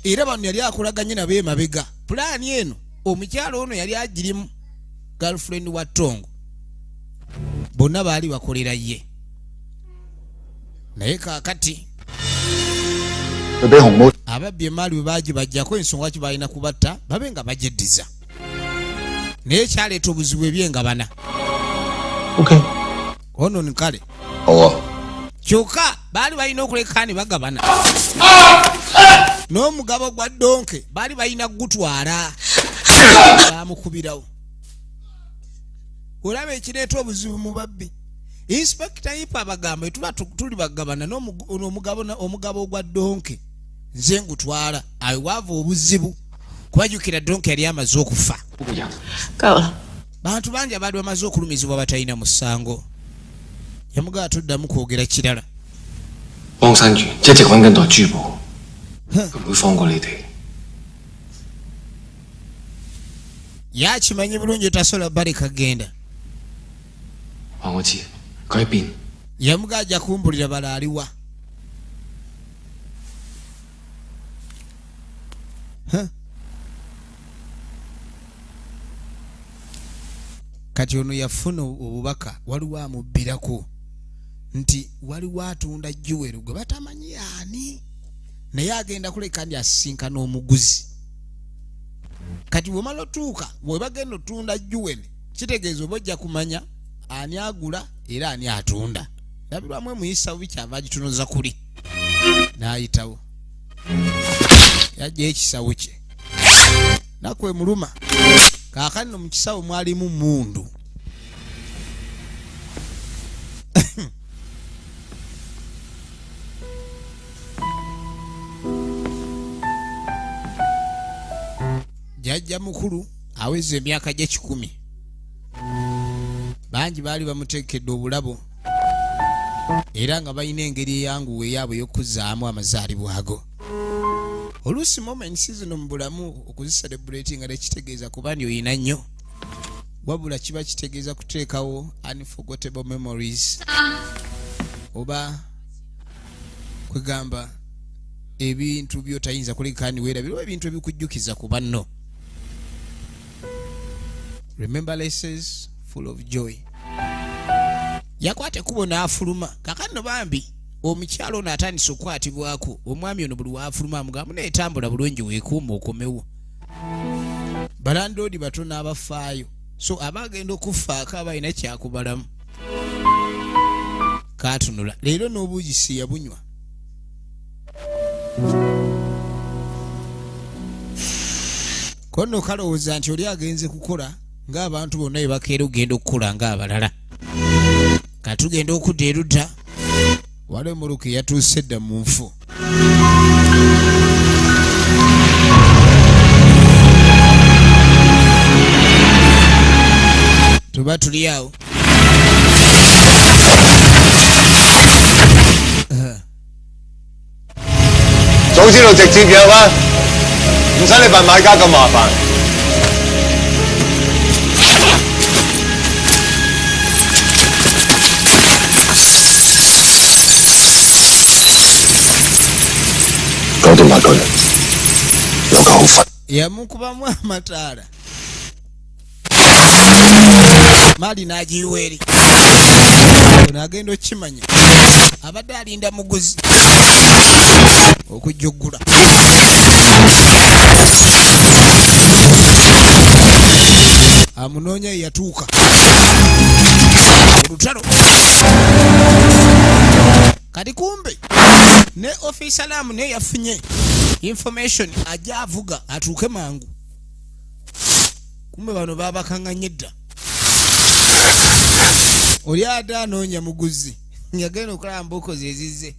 era bano yali akolaganye nabo emabega. Pulani eno omukyalo ono yali agirimu girlfriend wa Tongo bonna baali bakolera ye. Naye kaakati ababbi emaali bwe bagibajjako ensonga ki balina kubatta babe nga bagyeddiza naye kyaleeta obuzibu ebyengabana. Ono nkale kyokka baali balina okuleka ne bagabana n'omugabo gwa donke baali balina gutwala bamukubirawo. Olaba ekireeta obuzibu mu babbi. Inspector Yip abagamba tuba tuli bagabana n'omugabo ogwa donke nze ngutwala ayo waava obuzibu kubajjukira donke yali amaze okufa. Bantu bangi abaali bamaze okulumizibwa batalina musango. Yamugaba tuddamu kwogera kirala. Yakimanyi bulungi tasobola baleka genda. Yamugaba ajja kumbulira bala aliwa. Kati ono yafuna obubaka waliwo amubbirako nti waliwo atunda Jewel gwe batamanyi ani naye agenda kuleka ndi asisinkana omuguzi. Kati bw'omala otuuka bwe bagenda otunda Jewel kitegeeza oba ojja kumanya ani agula era ani atunda. Labirwamu emuyisa bubi kyava agitunuza kuli n'ayitawo yajja ekisawo kye nakwe muluma kaakati no mu kisawo mwalimu mundu. musajja mukulu aweze emyaka gye 10 bangi baali bamuteekedde obulabo era nga balina engeri eyanguwe eyaabwe y'okuzaamu amazaalibwa ago. Oluusi moments zino mu bulamu okuzicelebrate nga tekitegeeza kuba nti oyina nnyo, wabula kiba kitegeeza kuteekawo unforgettable memories oba kwegamba ebintu by'otayinza kulekaani weerabira ebintu ebikujjukiza ku banno. Remembrances full of joy. Yakwate kubo n'afuluma kakano bambi omukyalo ono atandise okukwatibwako omwami ono buli waafuluma amugamba neetambula bulungi weekuuma okomewo. Balandoodi batono abafaayo so abagenda okufaako abalina kyakubalamu. Kaatunula leero n'obuugisi yabunywa. Kono kalowooza nti oli agenze kukola ng'abantu bonna bye bakeera ogenda okukola ng'abalala. Katugenda okudda erudda wali omuluka yatuuse edda mu nfu. Tuba tuli awo.
早知道直接約啦，唔使你扮買家咁麻煩。
搞掂埋佢，有個好瞓。
yamukubamu amataala maali n'agiyiwa eri ono agenda okimanya abadde alinda muguzi okujjuggula. Amunoonya yatuuka olutalo kati kumbe ne officer lamu ne yafunye information ajja avuga atuuke mangu. Kumbe bano babakanganye dda. Oli adda anoonya muguzi yagenda okulaba mbuuko zezizze.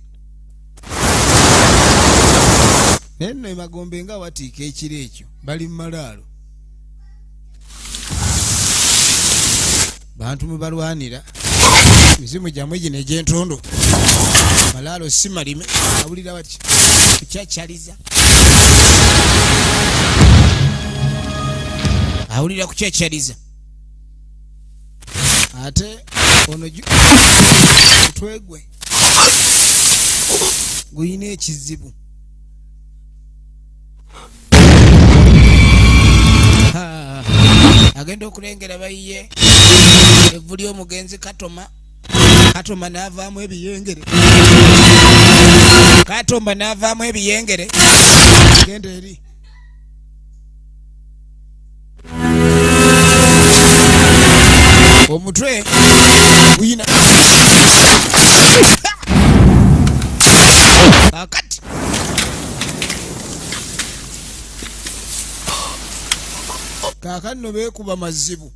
Neno emagombe nga watiika ekiro ekyo bali mu malaalo. Bantu mwe balwanira mizimu gyamwe gino egy'entondo. Malaalo si malime awulira bati kucyacyaliza. Awulira kucyacyaliza. Ate ono twegwe guyina ekizibu. Agenda okulengera bayiye evvu ly'omugenzi Katoma. Katoma n'avaamu ebiyengere. Katoma n'avaamu ebiyengere. Genda eri. Omutwe guyina akati kaakano beekuba mazibu.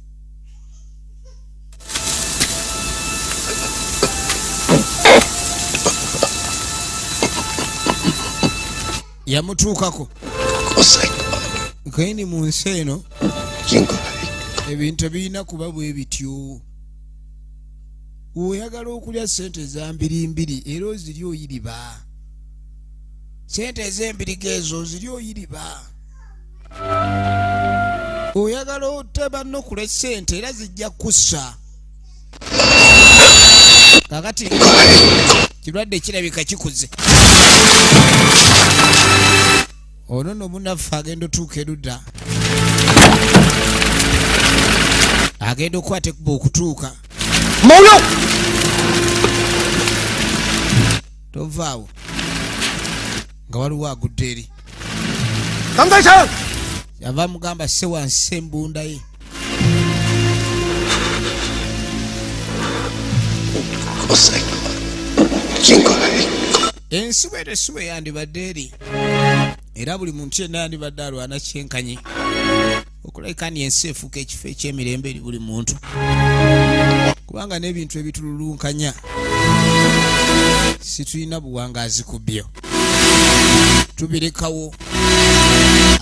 Yamutuukako kaini mu nsi eno ebintu birina kuba bwe bityo. Oyagala okulya sente za mbirimbiri era oziri oyiriba. Sente ez'embiriga ezo oziri oyiriba. Oyagala oteba nokula sente era zijja kussa. Kakati kirwadde kirabika kikuze. Ono no munaffe agenda otuuka erudda. Agenda okukwata ekuba okutuuka.
Moyo!
Tovaawo nga waliwo agudde eri.
Kamdaisa!
Yava mugamba se wansi embunda ye. Ensibo eno esibo yandibadde eri era buli muntu yenna yandibadde alwana kyenkanyi okulabika ni ensi efuuka ekifo eky'emirembe eri buli muntu kubanga n'ebintu ebitululunkanya situlina buwangaazi ku byo. Tubirekawo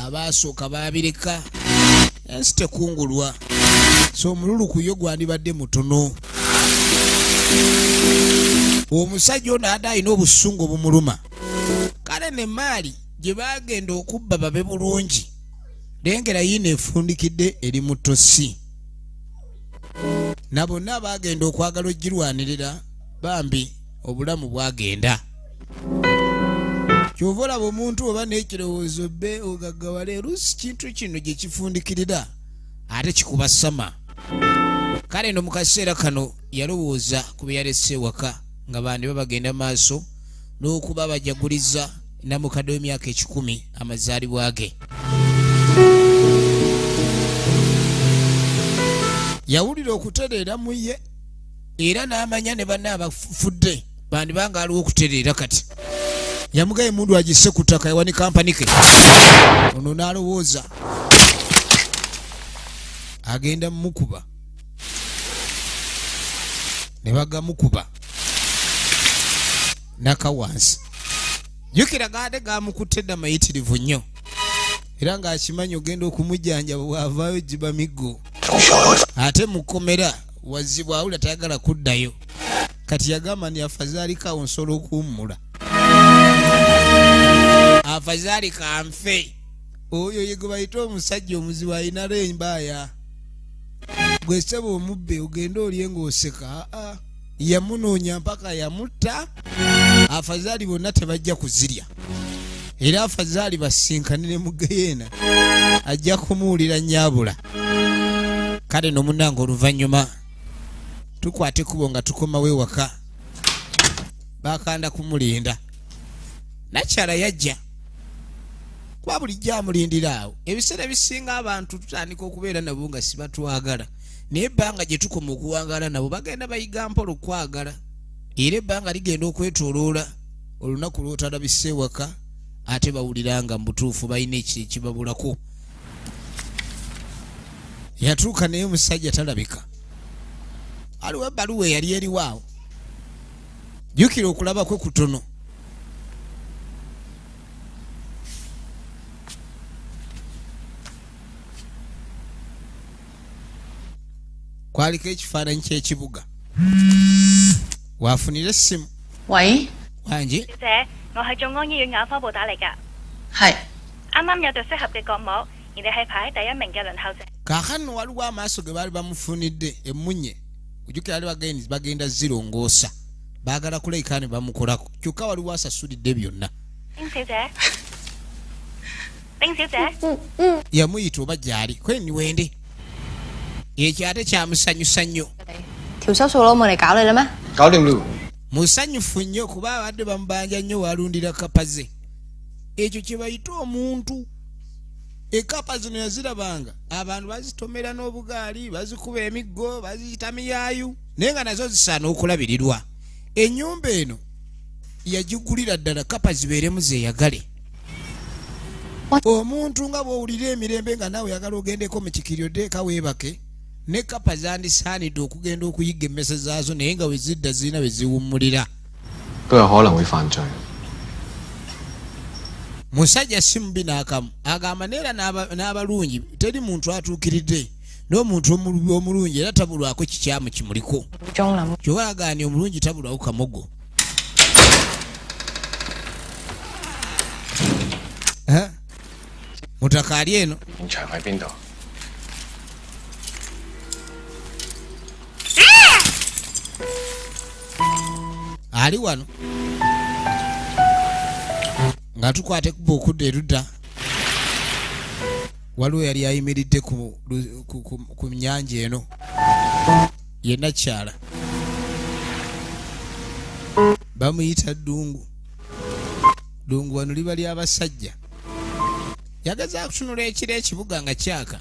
abaasooka baabireka ensi tekungulwa so omululu kuyo gwandibadde mutono. Omusajja ono adda alina obusungu obumuluma kale ne maali gye bagenda okubba babe bulungi lengera yiino efundikidde eri mu ttosi na bonna bagenda okwagala ogirwanirira bambi obulamu bwagenda. Kyova olaba omuntu oba n'ekirowoozo bbe ogaggawala oluusi kintu kino gye kifundikirira ate kikuba sama. Kale no mu kaseera kano yalowooza ku bye yalese ewaka nga bandi babagenda maaso n'okuba bajaguliza namukadde w'emyaka 10 amazaalibwa ge. Yawulira okutereera mu ye era n'amanya ne banne abafudde bandi banga aliwo okutereera kati. Yamugaye mundu agisse ku ttaka ewani kampani ke. Ono n'alowooza agenda mukuba ne bagamukuba nakawansi. Jukira gade gamukutte dda mayitirivu nnyo era ng'akimanyi ogenda okumujjanjaba bw'avaayo jiba miggo. Ate mukomera wazibwa awula tayagala kuddayo kati yagamba ni afazaali kawunsolo okuwummula. Afazaali kanfe oyo ye gwe bayita omusajja omuzibu ayina embaaya gwe ssebo omubbe ogenda olye ng'oseka. Yamunoonya mpaka yamutta. Afazaali bonna tebajja kuzirya era afazaali basinkanire mu geyeena ajja kumuwulira nnyabula. Kale no munnange oluvannyuma tukwate kubo nga tukomawo ewaka bakanda kumulinda. Nakyala yajja kuba bulijjo amulindira awo. Ebiseera bisinga abantu tutandika okubeera nabo nga sibatwagala naye ebbanga gye tukoma okuwangala nabo bagenda bayiga mpola okwagala era ebbanga ligenda okwetooloola olunaku lw'otalabise ewaka ate bawulira nga mubutuufu balina ekibabulako. Yatuuka naye omusajja talabika. Aliwo ebbaluwa eyali eriwaawo. Jjukira okulaba kwe kutono. Kwaliko ekifaananyi ky'ekibuga. Waafunira essimu.
Wei?
Wangi?
小姐，我係眾安醫院眼科部打嚟㗎。
係。
啱啱有對適合嘅角膜，而你係排喺第1名嘅輪候者。
Kaakano waliwo amaaso ge baali bamufunidde emmunye. Ojjukira baali bagenda zirongoosa. Baagala kulabika ne bamukolako. Kyokka waliwo asasulidde byonna.
丁小姐，丁小姐，
Yamuyita oba gy'ali kweni wende. Ekyo ate kyamusanyusa nnyo.
條收數佬冇嚟搞你啦咩？
搞掂啦。
Musanyufu nnyo kuba abadde bamubanja nnyo walundira kapa ze. Ekyo kye bayita omuntu. Ekapa zino yazirabanga abantu bazitomera n'obugaali bazikuba emiggo baziyita miyaayu naye nga nazo zisaana okulabirirwa. Ennyumba eno yagigulira ddala kapa zibeeremu zeeyagale. Omuntu nga bw'owulira emirembe nga naawe oyagala ogendeko mu kikiryo ddeeka weebake ne kapa zandisaanidde okugenda okuyiga emmese zaazo naye nga we zidda zirina be ziwummulira.
都有可能會犯罪。
Musajja si mubi n'akamu agamba neera n'abalungi teri muntu atuukiridde n'omuntu omulungi era tabulwako kikyamu kimuliko. Kyowalagaani omulungi tabulwawo kamogo. Mutaka ali eno.
現場喺邊度？
Ali wano. Nga tukwate kuba okudda erudda waliwo yali ayimiridde ku nnyanja eno yenna kyala bamuyita ddungu. Ddungu wano liba ly'abasajja. Yagaza kutunula ekiro ekibuga nga kyaka.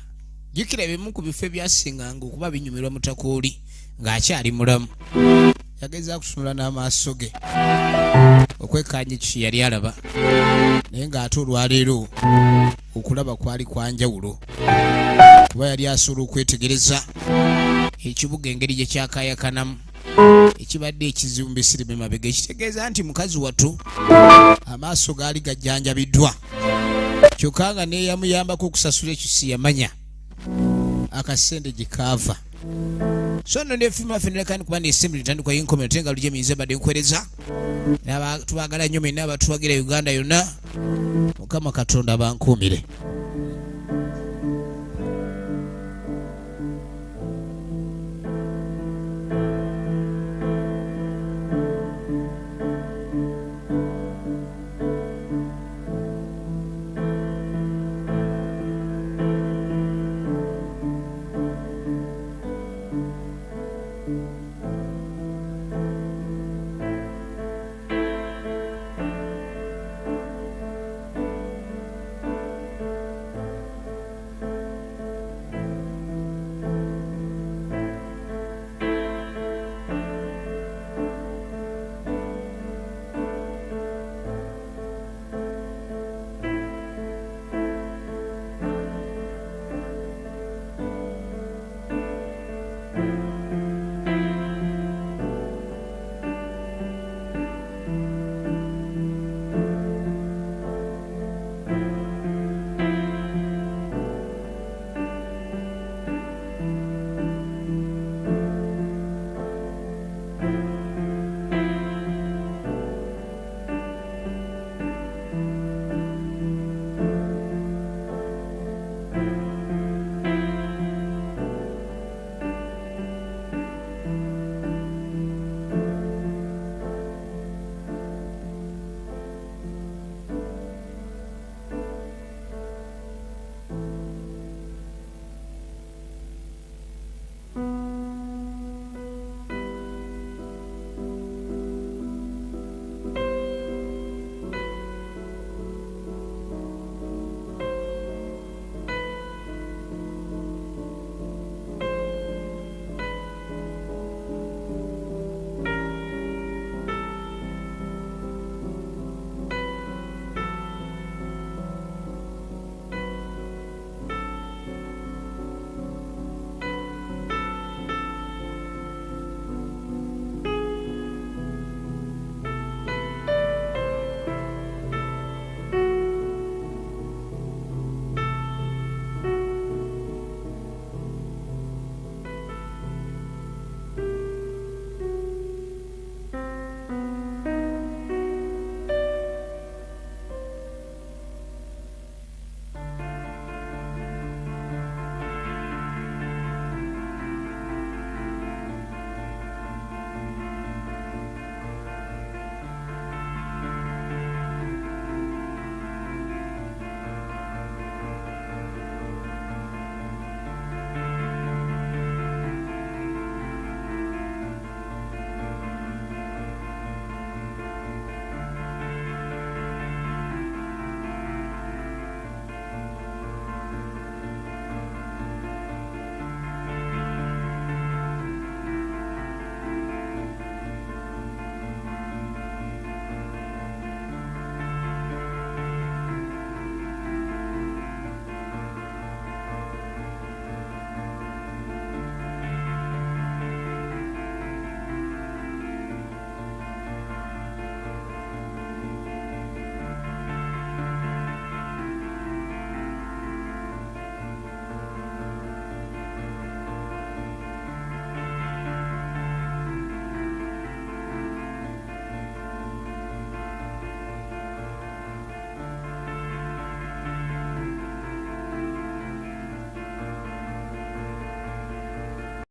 Jjukira ebimu ku bifo ebyasinganga okuba binyumirwa mutakooli ng'akyali mulamu. Yageza kutunula n'amaaso ge okwekkaanya ekyo yali alaba naye ng'ate olwaleero okulaba kwali kwa njawulo kuba yali asobola okwetegereza ekibuga engeri gye kyakaayakanamu ekibadde ekizimbe sirime mabega ekitegeeza nti mukazi wattu amaaso gaali gajjanjabiddwa kyokka nga neeyamuyambako okusasula ekyo si yamanya. akasende gikava so nno nefimu affe nelekani kuba nesimbi litandikwa y'enkomero tenga luje minze badde nkwereza tubagala nnyo mwenna abatuwagira Uganda yonna Mukama Katonda bankuumire.